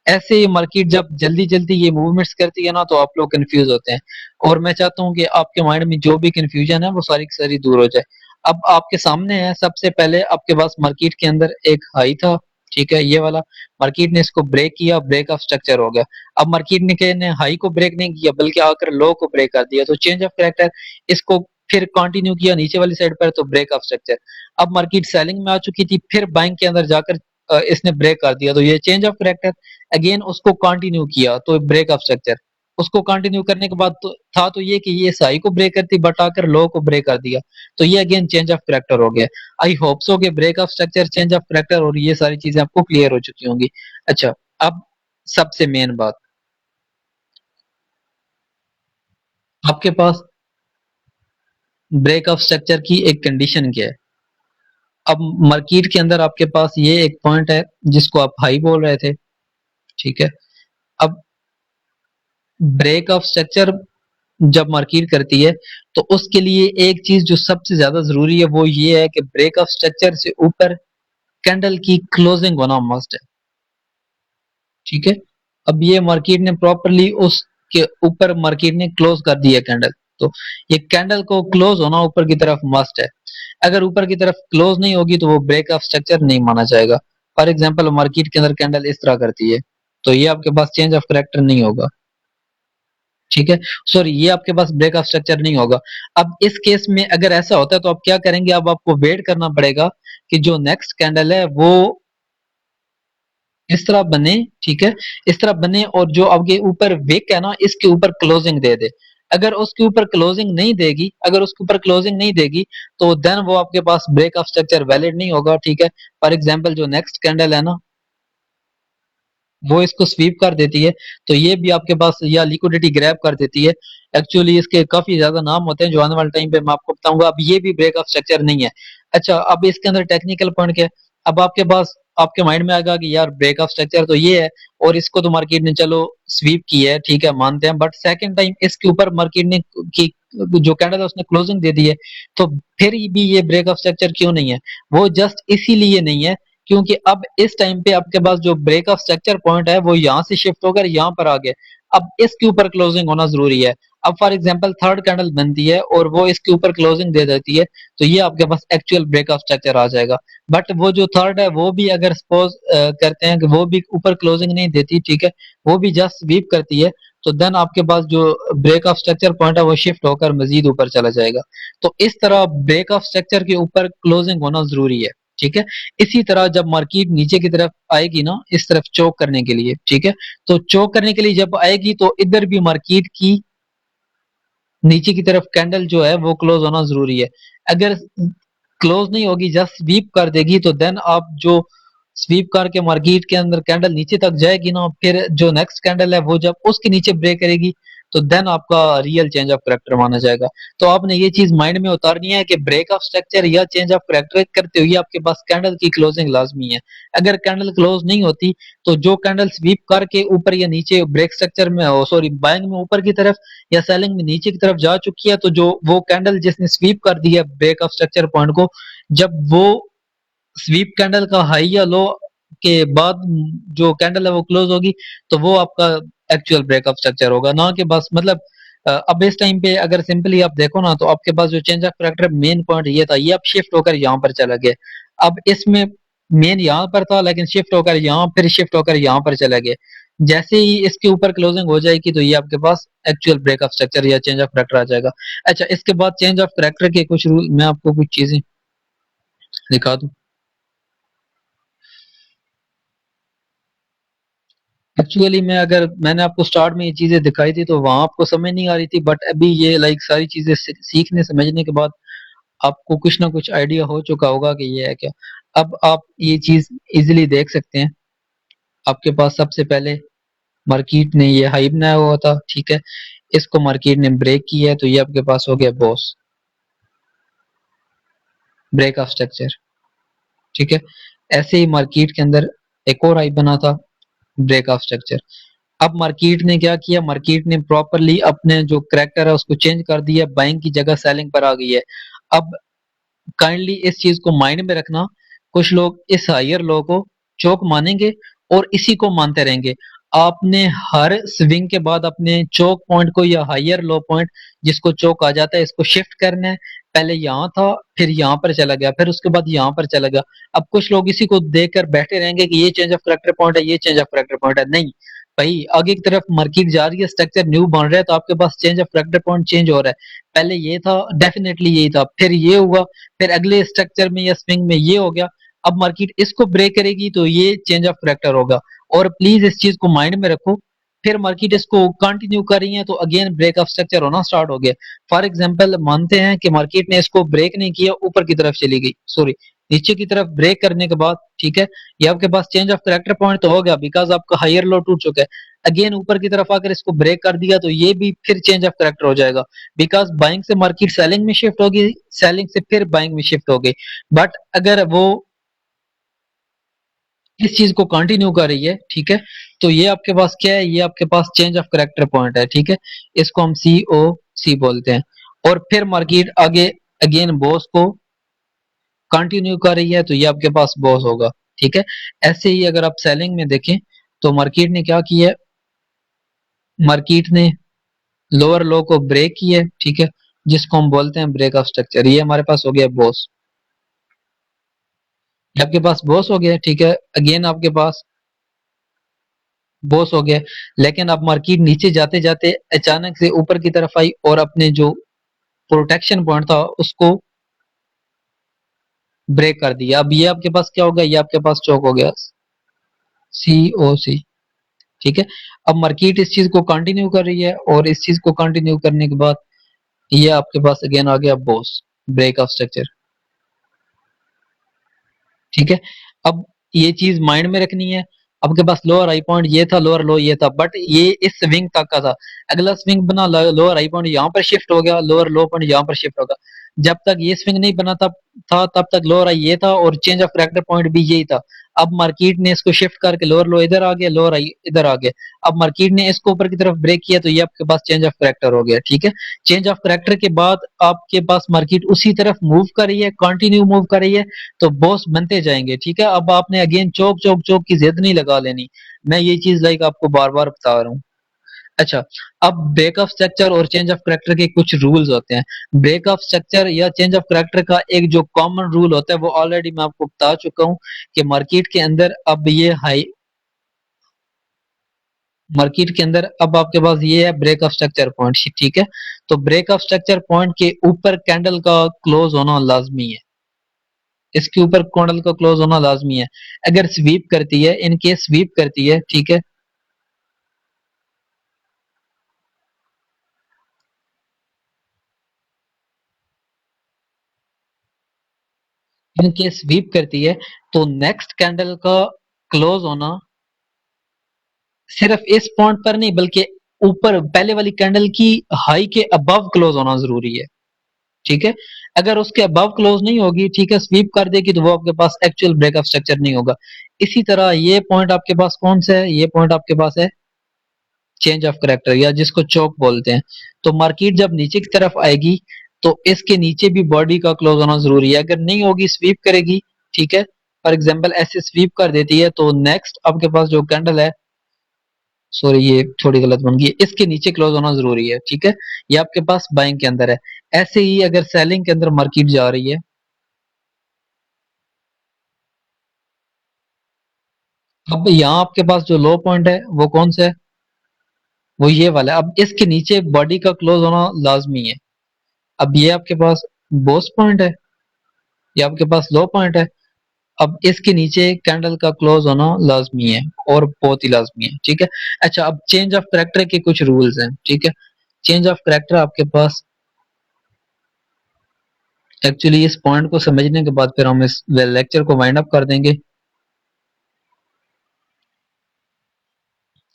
ऐसे ही मार्केट जब जल्दी जल्दी ये मूवमेंट्स करती है ना, तो आप लोग कंफ्यूज होते हैं, और मैं चाहता हूँ कि आपके माइंड में जो भी कंफ्यूजन है वो सारी की सारी दूर हो जाए। अब आपके सामने है, सबसे पहले आपके पास मार्केट के अंदर एक हाई था, ठीक है, ये वाला। मार्केट ने इसको ब्रेक किया, ब्रेक ऑफ स्ट्रक्चर हो गया। अब मार्केट ने हाई को ब्रेक नहीं किया बल्कि आकर लो को ब्रेक कर दिया, तो चेंज ऑफ कैरेक्टर। इसको फिर कंटिन्यू किया नीचे वाली साइड पर, तो ब्रेक ऑफ स्ट्रक्चर। अब मार्केट सेलिंग में आ चुकी थी, फिर बाइंग के अंदर जाकर इसने ब्रेक कर दिया, तो ये चेंज ऑफ कैरेक्टर। अगेन उसको कंटिन्यू किया, तो ब्रेक ऑफ स्ट्रक्चर। उसको कंटिन्यू करने के बाद तो था तो ये कि ये साई को ब्रेक करती, बट आकर लो को ब्रेक कर दिया, तो ये अगेन चेंज ऑफ कैरेक्टर हो गया। आई होप सो कि break of structure, change of character और ये सारी चीजें आपको क्लियर हो चुकी होंगी। अच्छा, अब सबसे मेन बात, आपके पास ब्रेक ऑफ स्ट्रक्चर की एक कंडीशन क्या है। अब मार्केट के अंदर आपके पास ये एक पॉइंट है जिसको आप हाई बोल रहे थे, ठीक है। अब ब्रेक ऑफ स्ट्रक्चर जब मार्केट करती है, तो उसके लिए एक चीज जो सबसे ज्यादा जरूरी है वो ये है कि ब्रेक ऑफ स्ट्रक्चर से ऊपर कैंडल की क्लोजिंग होना मस्ट है, ठीक है। अब ये मार्केट ने प्रॉपरली उसके ऊपर मार्केट ने क्लोज कर दिया कैंडल, तो ये कैंडल को क्लोज होना ऊपर की तरफ मस्ट है। अगर ऊपर की तरफ क्लोज नहीं होगी तो वो ब्रेक ऑफ स्ट्रक्चर नहीं माना जाएगा। फॉर एग्जाम्पल मार्केट के अंदर कैंडल इस तरह करती है, तो ये आपके पास चेंज ऑफ करेक्टर नहीं होगा, ठीक है। सॉरी, ये आपके पास ब्रेक ऑफ स्ट्रक्चर नहीं होगा। अब इस केस में अगर ऐसा होता है तो आप क्या करेंगे, अब आपको वेट करना पड़ेगा कि जो नेक्स्ट कैंडल है वो इस तरह बने, ठीक है, इस तरह बने, और जो आपके ऊपर विक है ना, इसके ऊपर क्लोजिंग दे दे। अगर उसके ऊपर क्लोजिंग नहीं देगी, अगर उसके ऊपर क्लोजिंग नहीं देगी, तो देन वो आपके पास ब्रेक ऑफ स्ट्रक्चर वैलिड नहीं होगा, ठीक है। फॉर एग्जाम्पल जो नेक्स्ट कैंडल है ना, वो इसको स्वीप कर देती है, तो ये भी आपके पास या लिक्विडिटी ग्रैब कर देती है। एक्चुअली इसके काफी ज्यादा नाम होते हैं जो आने वाले टाइम पे मैं आपको बताऊंगा। अब ये भी ब्रेक ऑफ स्ट्रक्चर नहीं है। अच्छा, अब इसके अंदर टेक्निकल पॉइंट क्या है। अब आपके पास आपके माइंड में आएगा कि यार ब्रेक ऑफ स्ट्रक्चर तो ये है, और इसको तो मार्केट ने चलो स्वीप की है, ठीक है, मानते हैं, बट सेकंड टाइम इसके ऊपर मार्केट ने की जो कैंडल है उसने क्लोजिंग दे दी है, तो फिर भी ये ब्रेक ऑफ स्ट्रक्चर क्यों नहीं है। वो जस्ट इसीलिए नहीं है क्योंकि अब इस टाइम पे आपके पास जो ब्रेक ऑफ स्ट्रक्चर पॉइंट है वो यहाँ से शिफ्ट होकर यहाँ पर आ गया। अब इसके ऊपर क्लोजिंग होना जरूरी है। अब फॉर एग्जांपल थर्ड कैंडल बनती है और वो इसके ऊपर क्लोजिंग दे देती है, तो ये आपके पास एक्चुअल ब्रेक ऑफ स्ट्रक्चर आ जाएगा। बट वो जो थर्ड है वो भी अगर सपोज करते हैं कि वो भी ऊपर क्लोजिंग नहीं देती, ठीक है, वो भी जस्ट स्वीप करती है, तो देन आपके पास जो ब्रेक ऑफ स्ट्रक्चर पॉइंट है वो शिफ्ट होकर मजीद ऊपर चला जाएगा। तो इस तरह ब्रेक ऑफ स्ट्रक्चर के ऊपर क्लोजिंग होना जरूरी है, ठीक है। इसी तरह जब मार्केट नीचे की तरफ आएगी ना, इस तरफ चोक करने के लिए, ठीक है, तो चोक करने के लिए जब आएगी तो इधर भी मार्केट की नीचे की तरफ कैंडल जो है वो क्लोज होना जरूरी है। अगर क्लोज नहीं होगी, जस्ट स्वीप कर देगी, तो देन आप जो स्वीप करके मार्केट के अंदर कैंडल नीचे तक जाएगी ना, फिर जो नेक्स्ट कैंडल है वो जब उसके नीचे ब्रेक करेगी, तो देन आपका रियल चेंज ऑफ करेक्टर माना जाएगा। तो आपने ये चीज माइंड में उतारनी है कि ब्रेक ऑफ स्ट्रक्चर या चेंज ऑफ करेक्टर करते हुए आपके पास कैंडल की क्लोजिंग लाजमी है। अगर कैंडल क्लोज नहीं होती, तो जो कैंडल स्वीप करके ऊपर या नीचे ब्रेक स्ट्रक्चर में, सॉरी, बाइंग में ऊपर की तरफ या सेलिंग में नीचे की तरफ जा चुकी है, तो जो वो कैंडल जिसने स्वीप कर दी है ब्रेक ऑफ स्ट्रक्चर पॉइंट को, जब वो स्वीप कैंडल का हाई या लो के बाद जो कैंडल है वो क्लोज होगी, तो वो आपका एक्चुअल ब्रेक ऑफ स्ट्रक्चर होगा, ना कि बस मतलब अब इस टाइम पे अगर सिंपली आप देखो ना, तो आपके पास जो change of character main point ये था, ये अब शिफ्ट होकर यहाँ पर चला गया। अब इसमें मेन यहाँ पर था लेकिन शिफ्ट होकर यहाँ, फिर शिफ्ट होकर यहाँ पर चला गया। जैसे ही इसके ऊपर क्लोजिंग हो जाएगी, तो ये आपके पास एक्चुअल ब्रेक ऑफ स्ट्रक्चर या चेंज ऑफ कैरेक्टर आ जाएगा। अच्छा, इसके बाद चेंज ऑफ कैरेक्टर के कुछ रूल मैं आपको कुछ चीजें दिखा दूं। एक्चुअली मैं अगर मैंने आपको स्टार्ट में ये चीजें दिखाई थी तो वहां आपको समझ नहीं आ रही थी, बट अभी ये लाइक सारी चीजें सीखने समझने के बाद आपको कुछ ना कुछ आइडिया हो चुका होगा कि ये है क्या। अब आप ये चीज इजीली देख सकते हैं। आपके पास सबसे पहले मार्केट ने ये हाई बनाया हुआ था, ठीक है, इसको मार्केट ने ब्रेक किया है, तो ये आपके पास हो गया बॉस, ब्रेक ऑफ स्ट्रक्चर, ठीक है। ऐसे ही मार्केट के अंदर एक और हाई बना था, ब्रेक ऑफ स्ट्रक्चर। अब मार्केट ने क्या किया, मार्केट ने प्रॉपरली अपने जो करैक्टर है उसको चेंज कर दिया, बाइंग की जगह सेलिंग पर आ गई है। अब काइंडली इस चीज को माइंड में रखना, कुछ लोग इस हायर लो को चौक मानेंगे और इसी को मानते रहेंगे। आपने हर स्विंग के बाद अपने चौक पॉइंट को या हायर लो पॉइंट जिसको चौक आ जाता है इसको शिफ्ट करना है। पहले यहाँ था, फिर यहाँ पर चला गया, फिर उसके बाद यहाँ पर चला गया। अब कुछ लोग इसी को देखकर बैठे रहेंगे कि ये चेंज ऑफ करेक्टर पॉइंट है, ये चेंज ऑफ करेक्टर पॉइंट है। नहीं भाई, आगे की तरफ मार्केट जा रही है, स्ट्रक्चर न्यू बन रहा है, तो आपके पास change of character point change हो रहा है। पहले ये था, डेफिनेटली यही था, फिर ये हुआ, फिर अगले स्ट्रक्चर में या स्विंग में ये हो गया। अब मार्केट इसको ब्रेक करेगी तो ये चेंज ऑफ करेक्टर होगा, और प्लीज इस चीज को माइंड में रखो। फिर मार्केट इसको कंटिन्यू कर रही है तो अगेन ब्रेक ऑफ स्ट्रक्चर होना स्टार्ट हो गया। फॉर एग्जांपल मानते हैं कि मार्केट ने इसको ब्रेक नहीं किया, ऊपर की तरफ चली गई, सॉरी नीचे की तरफ ब्रेक करने के बाद, ठीक है, ये आपके पास चेंज ऑफ करेक्टर पॉइंट तो हो गया, बिकॉज आपका हायर लो टूट चुका है। अगेन ऊपर की तरफ आकर इसको ब्रेक कर दिया तो ये भी फिर चेंज ऑफ करेक्टर हो जाएगा, बिकॉज बाइंग से मार्केट सेलिंग में शिफ्ट होगी, सेलिंग से फिर बाइंग में शिफ्ट हो गई। बट अगर वो इस चीज को कंटिन्यू कर रही है, ठीक है, तो ये आपके पास क्या है, ये आपके पास चेंज ऑफ करेक्टर पॉइंट है, ठीक है, इसको हम सी ओ सी बोलते हैं। और फिर मार्केट आगे अगेन बॉस को कंटिन्यू कर रही है तो ये आपके पास बॉस होगा, ठीक है। ऐसे ही अगर आप सेलिंग में देखें तो मार्केट ने क्या किया है, मार्केट ने लोअर लो को ब्रेक किया है, ठीक है, जिसको हम बोलते हैं ब्रेक ऑफ स्ट्रक्चर। ये हमारे पास हो गया बॉस, आपके पास बॉस हो गया, ठीक है। अगेन आपके पास बॉस हो गया, लेकिन अब मार्केट नीचे जाते जाते अचानक से ऊपर की तरफ आई और अपने जो प्रोटेक्शन पॉइंट था उसको ब्रेक कर दिया। अब ये आपके पास क्या हो गया, ये आपके पास चौक हो गया, सी ओ सी, ठीक है। अब मार्केट इस चीज को कंटिन्यू कर रही है और इस चीज को कंटिन्यू करने के बाद ये आपके पास अगेन आ गया बॉस, ब्रेक ऑफ स्ट्रक्चर, ठीक है। अब ये चीज माइंड में रखनी है, आपके पास लोअर हाई पॉइंट ये था, लोअर लो ये था, बट ये इस स्विंग तक का था। अगला स्विंग बना, लोअर हाई पॉइंट यहाँ पर शिफ्ट हो गया, लोअर लो पॉइंट यहाँ पर शिफ्ट होगा। जब तक ये स्विंग नहीं बना तब तक लोअर हाई ये था और चेंज ऑफ करेक्टर पॉइंट भी यही था। अब मार्केट ने इसको शिफ्ट करके लोअर लो इधर आ गया, लोअर हाई इधर आ गया। अब मार्केट ने इसको ऊपर की तरफ ब्रेक किया तो ये आपके पास चेंज ऑफ करेक्टर हो गया, ठीक है। चेंज ऑफ करेक्टर के बाद आपके पास मार्केट उसी तरफ मूव कर रही है, कंटिन्यू मूव कर रही है, तो बॉस बनते जाएंगे, ठीक है। अब आपने अगेन चौक चौक चौक की जिद नहीं लगा लेनी, मैं ये चीज लाइक आपको बार बार बता रहा हूँ। अच्छा, अब ब्रेक ऑफ स्ट्रक्चर और चेंज ऑफ करेक्टर के कुछ रूल्स होते हैं। ब्रेक ऑफ स्ट्रक्चर या चेंज ऑफ करेक्टर का एक जो कॉमन रूल होता है वो ऑलरेडी मैं आपको बता चुका हूँ कि मार्केट के अंदर अब ये हाई, मार्केट के अंदर अब आपके पास ये है ब्रेक ऑफ स्ट्रक्चर पॉइंट, ठीक है। तो ब्रेक ऑफ स्ट्रक्चर पॉइंट के ऊपर कैंडल का क्लोज होना लाजमी है, इसके ऊपर कैंडल का क्लोज होना लाजमी है। अगर स्वीप करती है, इन केस स्वीप करती है, ठीक है, इन केस स्वीप करती है तो नेक्स्ट कैंडल का क्लोज होना सिर्फ इस पॉइंट पर नहीं बल्कि ऊपर पहले वाली कैंडल की हाई के अबव क्लोज होना जरूरी है, ठीक है। अगर उसके अबव क्लोज नहीं होगी, ठीक है, स्वीप कर देगी तो वो आपके पास एक्चुअल ब्रेक ऑफ स्ट्रक्चर नहीं होगा। इसी तरह ये पॉइंट आपके पास कौन सा है, ये पॉइंट आपके पास है चेंज ऑफ करेक्टर या जिसको चौक बोलते हैं। तो मार्केट जब नीचे की तरफ आएगी तो इसके नीचे भी बॉडी का क्लोज होना जरूरी है। अगर नहीं होगी, स्वीप करेगी, ठीक है, फॉर एग्जाम्पल ऐसे स्वीप कर देती है तो नेक्स्ट आपके पास जो कैंडल है, सॉरी ये थोड़ी गलत बन गई, इसके नीचे क्लोज होना जरूरी है, ठीक है। ये आपके पास बाइंग के अंदर है। ऐसे ही अगर सेलिंग के अंदर मार्केट जा रही है, अब यहाँ आपके पास जो लो पॉइंट है वो कौन सा है, वो ये वाला है। अब इसके नीचे बॉडी का क्लोज होना लाजमी है। अब ये आपके पास बोस पॉइंट है, ये आपके पास लो पॉइंट है। अब इसके नीचे कैंडल का क्लोज होना लाजमी है, और बहुत ही लाजमी है, ठीक है। अच्छा, अब चेंज ऑफ करेक्टर के कुछ रूल्स हैं, ठीक है। चेंज ऑफ करेक्टर आपके पास एक्चुअली इस पॉइंट को समझने के बाद फिर हम इस लेक्चर को वाइंड अप कर देंगे।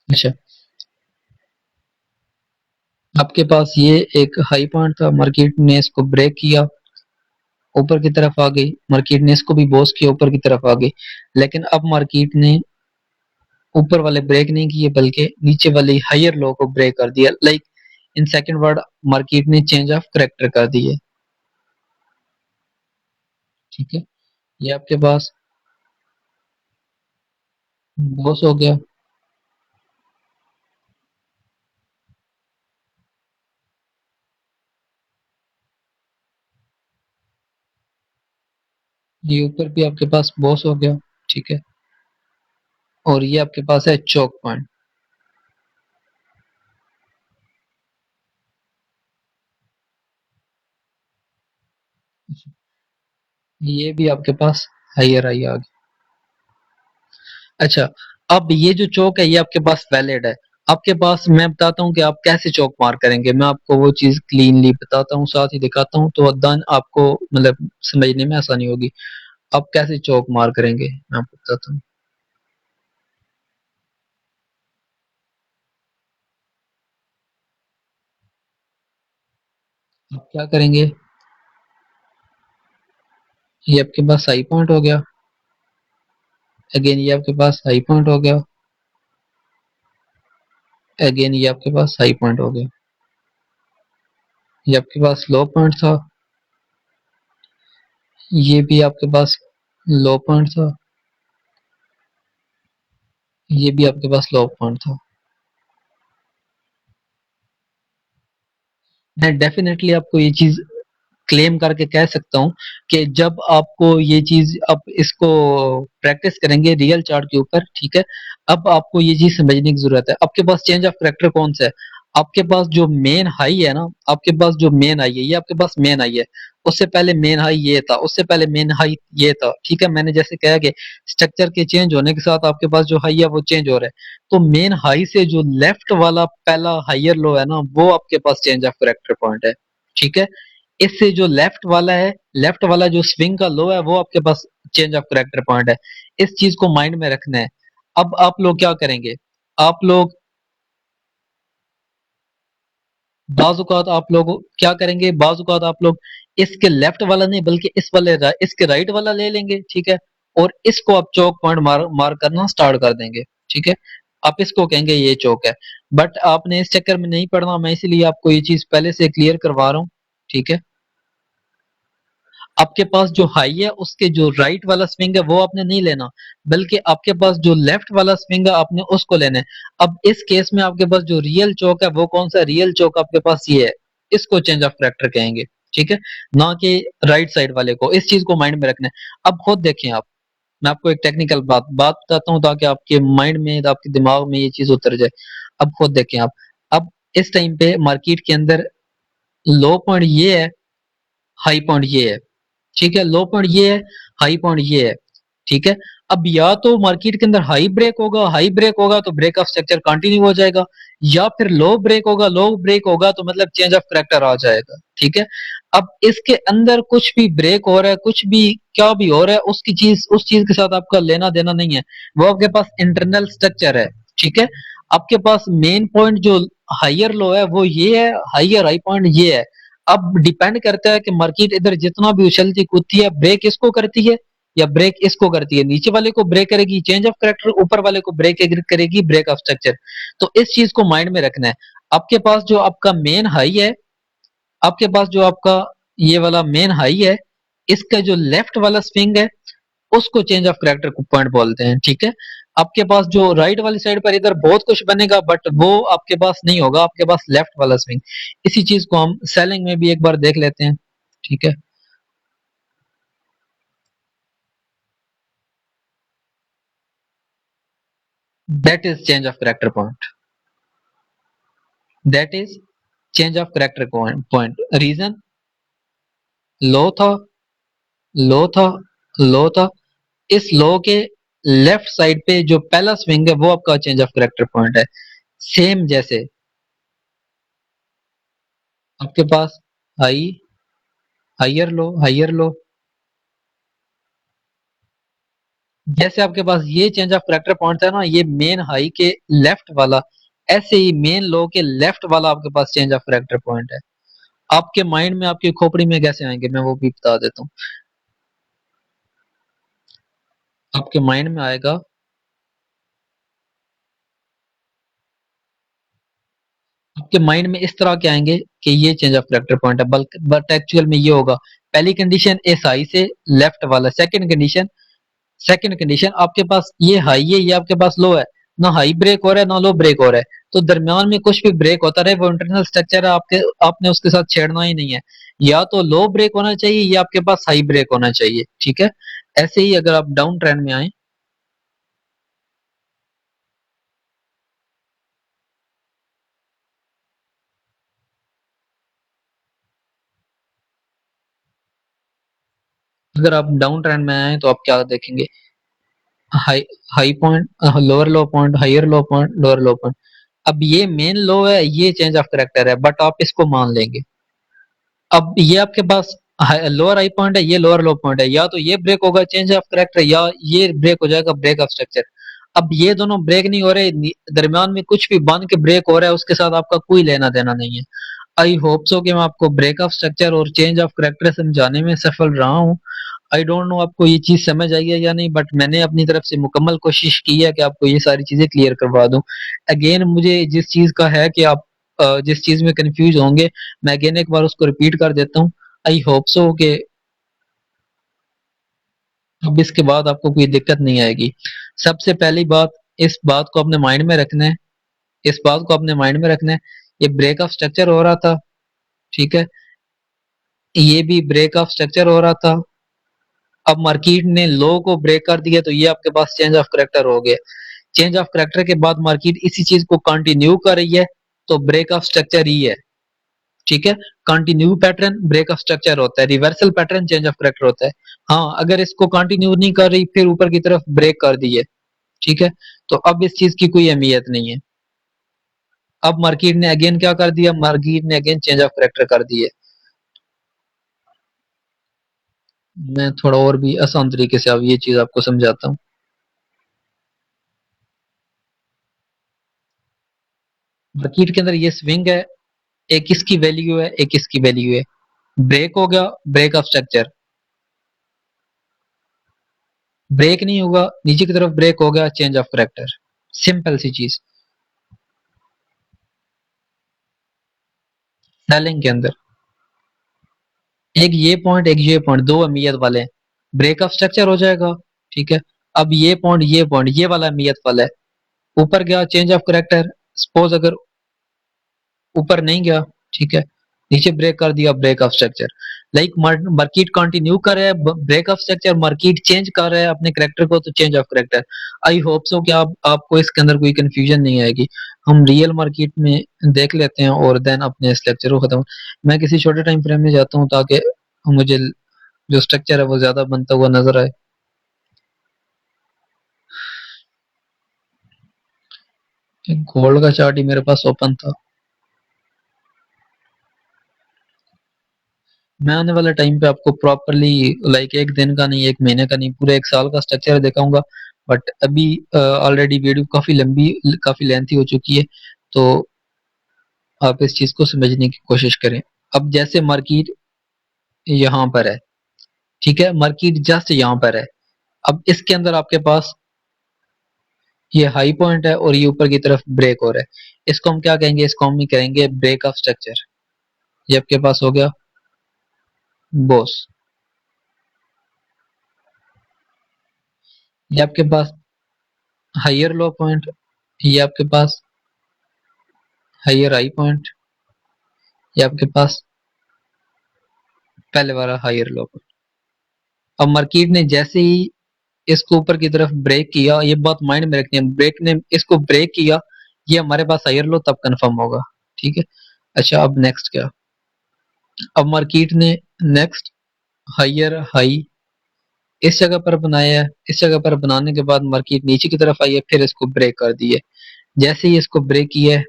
अच्छा, आपके पास ये एक हाई पॉइंट था, मार्केट ने इसको ब्रेक किया, ऊपर की तरफ आ गई, मार्केट ने इसको भी बॉस किया, ऊपर की तरफ आ गई। लेकिन अब मार्केट ने ऊपर वाले ब्रेक नहीं किए बल्कि नीचे वाले हायर लो को ब्रेक कर दिया। Like in second word, market ने चेंज ऑफ करेक्टर कर दिए। ठीक है, ये आपके पास बॉस हो गया। ये ऊपर भी आपके पास बॉस हो गया। ठीक है, और ये आपके पास है चौक पॉइंट। ये भी आपके पास हायर आई आ गया। अच्छा, अब ये जो चौक है ये आपके पास वैलिड है। आपके पास मैं बताता हूँ कि आप कैसे चौक मार करेंगे, मैं आपको वो चीज क्लीनली बताता हूँ, साथ ही दिखाता हूँ, तो देन आपको मतलब समझने में आसानी होगी। आप कैसे चौक मार करेंगे मैं आपको बताता हूँ। आप क्या करेंगे, ये आपके पास हाई पॉइंट हो गया, अगेन ये आपके पास हाई पॉइंट हो गया, अगेन ये आपके पास हाई पॉइंट हो गया, ये आपके पास लो पॉइंट था, ये भी आपके पास लो पॉइंट था, ये भी आपके पास लो पॉइंट था। मैं डेफिनेटली आपको ये चीज क्लेम करके कह सकता हूँ कि जब आपको ये चीज, आप इसको प्रैक्टिस करेंगे रियल चार्ट के ऊपर, ठीक है, अब आपको ये चीज समझने की जरूरत है। आपके पास चेंज ऑफ करेक्टर कौन सा है, आपके पास जो मेन हाई है ना, आपके पास जो मेन हाई है, ये आपके पास मेन हाई है, उससे पहले मेन हाई ये था, उससे पहले मेन हाई ये था। ठीक है, मैंने जैसे कहा कि स्ट्रक्चर के चेंज होने के साथ आपके पास जो हाई है वो चेंज हो रहा है। तो मेन हाई से जो लेफ्ट वाला पहला हायर लो है ना, वो आपके पास चेंज ऑफ करेक्टर पॉइंट है। ठीक है, इससे जो लेफ्ट वाला है, लेफ्ट वाला जो स्विंग का लो है, वो आपके पास चेंज ऑफ करेक्टर पॉइंट है। इस चीज को माइंड में रखना है। अब आप लोग क्या करेंगे, आप लोग बाजुकात आप लोग क्या करेंगे, बाजुकात आप लोग इसके लेफ्ट वाला नहीं बल्कि इस वाले इसके राइट वाला ले लेंगे। ठीक है, और इसको आप चौक पॉइंट मार मार करना स्टार्ट कर देंगे। ठीक है, आप इसको कहेंगे ये चौक है। बट आपने इस चक्कर में नहीं पड़ना, मैं इसलिए आपको ये चीज पहले से क्लियर करवा रहा हूँ। ठीक है, आपके पास जो हाई है उसके जो राइट वाला स्विंग है वो आपने नहीं लेना, बल्कि आपके पास जो लेफ्ट वाला स्विंग है आपने उसको लेना है। अब इस केस में आपके पास जो रियल चौक है वो कौन सा, रियल चौक आपके पास ये है, इसको चेंज ऑफ करेक्टर कहेंगे। ठीक है, ना कि राइट साइड वाले को। इस चीज को माइंड में रखना है। अब खुद देखें आप, मैं आपको एक टेक्निकल बात बात बताता हूँ ताकि आपके माइंड में, आपके दिमाग में ये चीज उतर जाए। अब खुद देखें आप, अब इस टाइम पे मार्केट के अंदर लो पॉइंट ये है, हाई पॉइंट ये है। ठीक है, लो पॉइंट ये है, हाई पॉइंट ये है। ठीक है, अब या तो मार्केट के अंदर हाई ब्रेक होगा, हाई ब्रेक होगा तो ब्रेक ऑफ स्ट्रक्चर कंटिन्यू हो जाएगा, या फिर लो ब्रेक होगा, लो ब्रेक होगा तो मतलब चेंज ऑफ करेक्टर आ जाएगा। ठीक है, अब इसके अंदर कुछ भी ब्रेक हो रहा है, कुछ भी क्या भी हो रहा है, उसकी चीज उस चीज के साथ आपका लेना देना नहीं है, वो आपके पास इंटरनल स्ट्रक्चर है। ठीक है, आपके पास मेन पॉइंट जो हायर लो है वो ये है, हायर हाई पॉइंट ये है। अब डिपेंड करता है कि मार्केट इधर जितना भी उछलती कूदती है, ब्रेक इसको करती है या ब्रेक इसको करती है। नीचे वाले को ब्रेक करेगी चेंज ऑफ करेक्टर, ऊपर वाले को ब्रेक करेगी ब्रेक ऑफ स्ट्रक्चर। तो इस चीज को माइंड में रखना है। आपके पास जो आपका मेन हाई है, आपके पास जो आपका ये वाला मेन हाई है, इसका जो लेफ्ट वाला स्विंग है उसको चेंज ऑफ करेक्टर पॉइंट बोलते हैं। ठीक है, आपके पास जो राइट वाली साइड पर इधर बहुत कुछ बनेगा बट वो आपके पास नहीं होगा, आपके पास लेफ्ट वाला स्विंग। इसी चीज को हम सेलिंग में भी एक बार देख लेते हैं। ठीक है, that is change of character point, that is change of character point. Region, low था, लो था, लो था, इस लो के लेफ्ट साइड पे जो पहला स्विंग है वो आपका चेंज ऑफ करेक्टर पॉइंट है। सेम जैसे आपके पास high, higher low, higher low, जैसे आपके पास ये चेंज ऑफ करेक्टर पॉइंट है ना, ये मेन हाई के लेफ्ट वाला, ऐसे ही मेन लो के लेफ्ट वाला आपके पास चेंज ऑफ करेक्टर पॉइंट है। आपके माइंड में, आपकी खोपड़ी में कैसे आएंगे मैं वो भी बता देता हूँ। आपके माइंड में आएगा, आपके माइंड में इस तरह के आएंगे कि ये चेंज ऑफ करेक्टर पॉइंट है, बल्कि बट एक्चुअल में ये होगा पहली कंडीशन इस हाई से लेफ्ट वाला, सेकंड कंडीशन आपके पास ये हाई है, ये आपके पास लो है, ना हाई ब्रेक हो रहा है ना लो ब्रेक हो रहा है, तो दरमियान में कुछ भी ब्रेक होता रहे वो इंटरनल स्ट्रक्चर है आपके, आपने उसके साथ छेड़ना ही नहीं है। या तो लो ब्रेक होना चाहिए या आपके पास हाई ब्रेक होना चाहिए, ठीक है। ऐसे ही अगर आप डाउन ट्रेंड में आए, अगर आप डाउन ट्रेंड में आए तो आप क्या देखेंगे, high high point, lower low point, higher low point, lower low point. अब ये मेन लो है, ये चेंज ऑफ करेक्टर है, बट आप इसको मान लेंगे। अब ये आपके पास लोअर हाई पॉइंट है, ये लोअर लो पॉइंट है, या तो ये ब्रेक होगा चेंज ऑफ करेक्टर या ये ब्रेक हो जाएगा ब्रेक ऑफ स्ट्रक्चर। अब ये दोनों ब्रेक नहीं हो रहे, दरमियान में कुछ भी बन के ब्रेक हो रहा है, उसके साथ आपका कोई लेना देना नहीं है। आई होप सो कि मैं आपको ब्रेक ऑफ स्ट्रक्चर और चेंज ऑफ करेक्टर समझाने में सफल रहा हूँ। आई डोंट नो आपको ये चीज समझ आई है या नहीं, बट मैंने अपनी तरफ से मुकम्मल कोशिश की है कि आपको ये सारी चीजें क्लियर करवा दूं। अगेन मुझे जिस चीज का है कि आप जिस चीज में कंफ्यूज होंगे, मैं अगेन एक बार उसको रिपीट कर देता हूँ। आई होप सो कि अब इसके बाद आपको कोई दिक्कत नहीं आएगी। सबसे पहली बात, इस बात को अपने माइंड में रखना है, इस बात को अपने माइंड में रखना है, ये ब्रेक ऑफ स्ट्रक्चर हो रहा था, ठीक है, ये भी ब्रेक ऑफ स्ट्रक्चर हो रहा था। अब मार्केट ने लो को ब्रेक कर दिया तो ये आपके पास चेंज ऑफ करेक्टर हो गया। चेंज ऑफ करेक्टर के बाद मार्केट इसी चीज को कंटिन्यू कर रही है, तो ब्रेक ऑफ स्ट्रक्चर ही है, ठीक है। Continue pattern break of structure होता है, reversal pattern change of character होता है। हाँ, अगर इसको कंटिन्यू नहीं कर रही फिर ऊपर की तरफ ब्रेक कर दी है, ठीक है, तो अब इस चीज की कोई अहमियत नहीं है। अब मार्केट ने अगेन क्या कर दिया, मार्केट ने अगेन चेंज ऑफ करेक्टर कर दी है। मैं थोड़ा और भी आसान तरीके से अब ये चीज आपको समझाता हूँ। मार्केट के अंदर ये स्विंग है, एक इसकी वैल्यू है, एक इसकी वैल्यू है, ब्रेक हो गया ब्रेक ऑफ स्ट्रक्चर, ब्रेक नहीं होगा नीचे की तरफ ब्रेक हो गया चेंज ऑफ करेक्टर, सिंपल सी चीज। सेलिंग के अंदर एक ये पॉइंट दो अहमियत वाले हैं, ब्रेक ऑफ स्ट्रक्चर हो जाएगा, ठीक है। अब ये पॉइंट ये वाला अहमियत वाला है, ऊपर गया चेंज ऑफ करेक्टर, सपोज अगर ऊपर नहीं गया, ठीक है, नीचे ब्रेक कर दिया break of structure, like market continue कर रहा है break of structure, market change कर रहा है अपने करेक्टर को तो change of character. I hope so कि आप आपको इसके अंदर कोई कंफ्यूजन नहीं आएगी। हम रियल मार्केट में देख लेते हैं और देन अपने इस लेक्चर को खत्म। मैं किसी छोटे टाइम फ्रेम में जाता हूँ ताकि मुझे जो स्ट्रक्चर है वो ज्यादा बनता हुआ नजर आए। गोल्ड का चार्ट ही मेरे पास ओपन था। मैं आने वाले टाइम पे आपको प्रॉपरली, लाइक एक दिन का नहीं, एक महीने का नहीं, पूरे एक साल का स्ट्रक्चर दिखाऊंगा। बट अभी ऑलरेडी वीडियो काफी लंबी, काफी लेंथी हो चुकी है, तो आप इस चीज को समझने की कोशिश करें। अब जैसे मार्केट यहाँ पर है, ठीक है, मार्केट जस्ट यहाँ पर है, अब इसके अंदर आपके पास ये हाई पॉइंट है और ये ऊपर की तरफ ब्रेक हो रहा है, इसको हम क्या कहेंगे, इसको हम ही कहेंगे ब्रेक ऑफ स्ट्रक्चर। ये आपके पास हो गया बॉस, ये आपके पास हायर लो पॉइंट, ये आपके पास हायर हाई पॉइंट, ये आपके पास पहले वाला हायर लो पॉइंट। अब मार्केट ने जैसे ही इसको ऊपर की तरफ ब्रेक किया, ये बात माइंड में रखनी है, ब्रेक ने इसको ब्रेक किया, ये हमारे पास हायर लो तब कंफर्म होगा, ठीक है। अच्छा, अब नेक्स्ट क्या, अब मार्केट ने नेक्स्ट हायर हाई इस जगह पर बनाया है, इस जगह पर बनाने के बाद मार्केट नीचे की तरफ आई है, फिर इसको ब्रेक कर दी है। जैसे ही इसको ब्रेक किया है,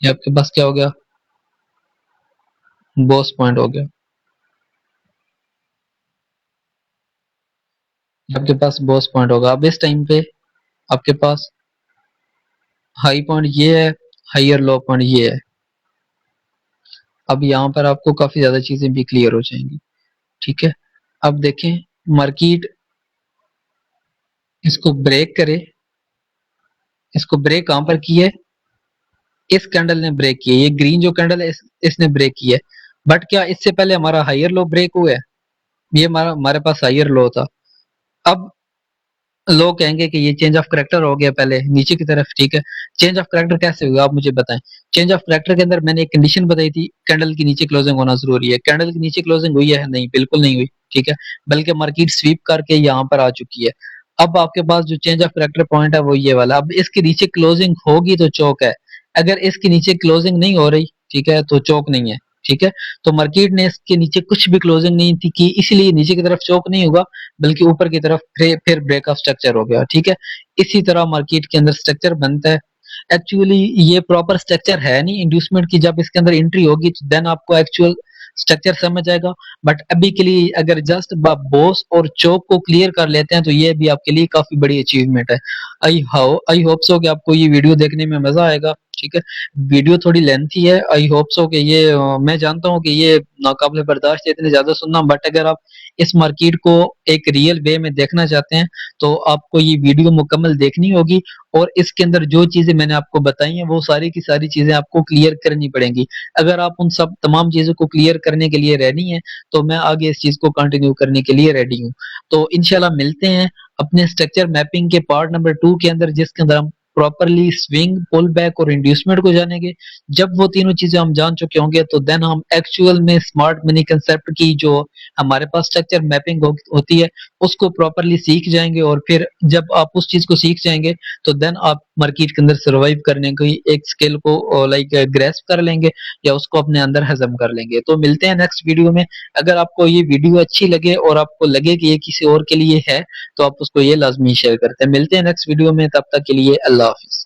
ये आपके पास क्या हो गया, बॉस पॉइंट हो गया, आपके पास बॉस पॉइंट होगा। अब इस टाइम पे आपके पास हाई पॉइंट ये है, हायर लो पॉइंट ये है। अब यहाँ पर आपको काफी ज्यादा चीजें भी क्लियर हो जाएंगी, ठीक है। अब देखें, मार्केट इसको ब्रेक करे, इसको ब्रेक कहां पर की है, इस कैंडल ने ब्रेक किया, ये ग्रीन जो कैंडल है इसने ब्रेक किया है। बट क्या इससे पहले हमारा हायर लो ब्रेक हुआ है, ये हमारे पास हायर लो था। अब लोग कहेंगे कि ये चेंज ऑफ करेक्टर हो गया पहले नीचे की तरफ, ठीक है। चेंज ऑफ करेक्टर कैसे हुआ आप मुझे बताएं। चेंज ऑफ करेक्टर के अंदर मैंने एक कंडीशन बताई थी, कैंडल की नीचे क्लोजिंग होना जरूरी है। कैंडल की नीचे क्लोजिंग हुई है? नहीं, बिल्कुल नहीं हुई, ठीक है। बल्कि मार्केट स्वीप करके यहाँ पर आ चुकी है। अब आपके पास जो चेंज ऑफ करेक्टर पॉइंट है वो ये वाला। अब इसके नीचे क्लोजिंग होगी तो चौक है, अगर इसके नीचे क्लोजिंग नहीं हो रही, ठीक है, तो चौक नहीं है, ठीक है। तो मार्केट ने इसके नीचे कुछ भी क्लोजिंग नहीं थी की, इसलिए नीचे की तरफ चौक नहीं हुआ, बल्कि ऊपर की तरफ फिर ब्रेक ऑफ स्ट्रक्चर हो गया, ठीक है। इसी तरह मार्केट के अंदर स्ट्रक्चर बनता है। एक्चुअली ये प्रॉपर स्ट्रक्चर है नहीं इंड्यूसमेंट की, जब इसके अंदर एंट्री होगी तो देन आपको एक्चुअल स्ट्रक्चर समझ आएगा। बट अभी के लिए अगर जस्ट बॉस और चौक को क्लियर कर लेते हैं तो ये भी आपके लिए काफी बड़ी अचीवमेंट है। आई होप सो कि आपको ये वीडियो देखने में मजा आएगा, ठीक है। वीडियो थोड़ी लेंथी है, आई होप सो कि ये मैं जानता हूँ कि ये नाकाबिले बर्दाश्त है इतने ज्यादा सुनना, बट अगर आप इस मार्केट को एक रियल वे में देखना चाहते हैं तो आपको ये वीडियो मुकम्मल देखनी होगी, और इसके अंदर जो चीजें मैंने आपको बताई हैं वो सारी की सारी चीजें आपको क्लियर करनी पड़ेंगी। अगर आप उन सब तमाम चीजों को क्लियर करने के लिए रेडी हैं तो मैं आगे इस चीज को कंटिन्यू करने के लिए रेडी हूँ। तो इंशाल्लाह मिलते हैं अपने स्ट्रक्चर मैपिंग के पार्ट नंबर 2 के अंदर, जिसके अंदर हम प्रॉपरली स्विंग, पुल बैक और इंड्यूसमेंट को जानेंगे। जब वो तीनों चीजें हम जान चुके होंगे तो देन हम एक्चुअल में स्मार्ट मनी कंसेप्ट की जो हमारे पास स्ट्रक्चर मैपिंग होती है उसको प्रॉपरली सीख जाएंगे। और फिर जब आप उस चीज को सीख जाएंगे तो देन आप मार्केट के अंदर सरवाइव करने की एक स्किल को लाइक ग्रेस्प कर लेंगे, या उसको अपने अंदर हजम कर लेंगे। तो मिलते हैं नेक्स्ट वीडियो में। अगर आपको ये वीडियो अच्छी लगे और आपको लगे कि ये किसी और के लिए है तो आप उसको ये लाजमी शेयर करते हैं। मिलते हैं नेक्स्ट वीडियो में, तब तक के लिए अल्लाह हाफिज।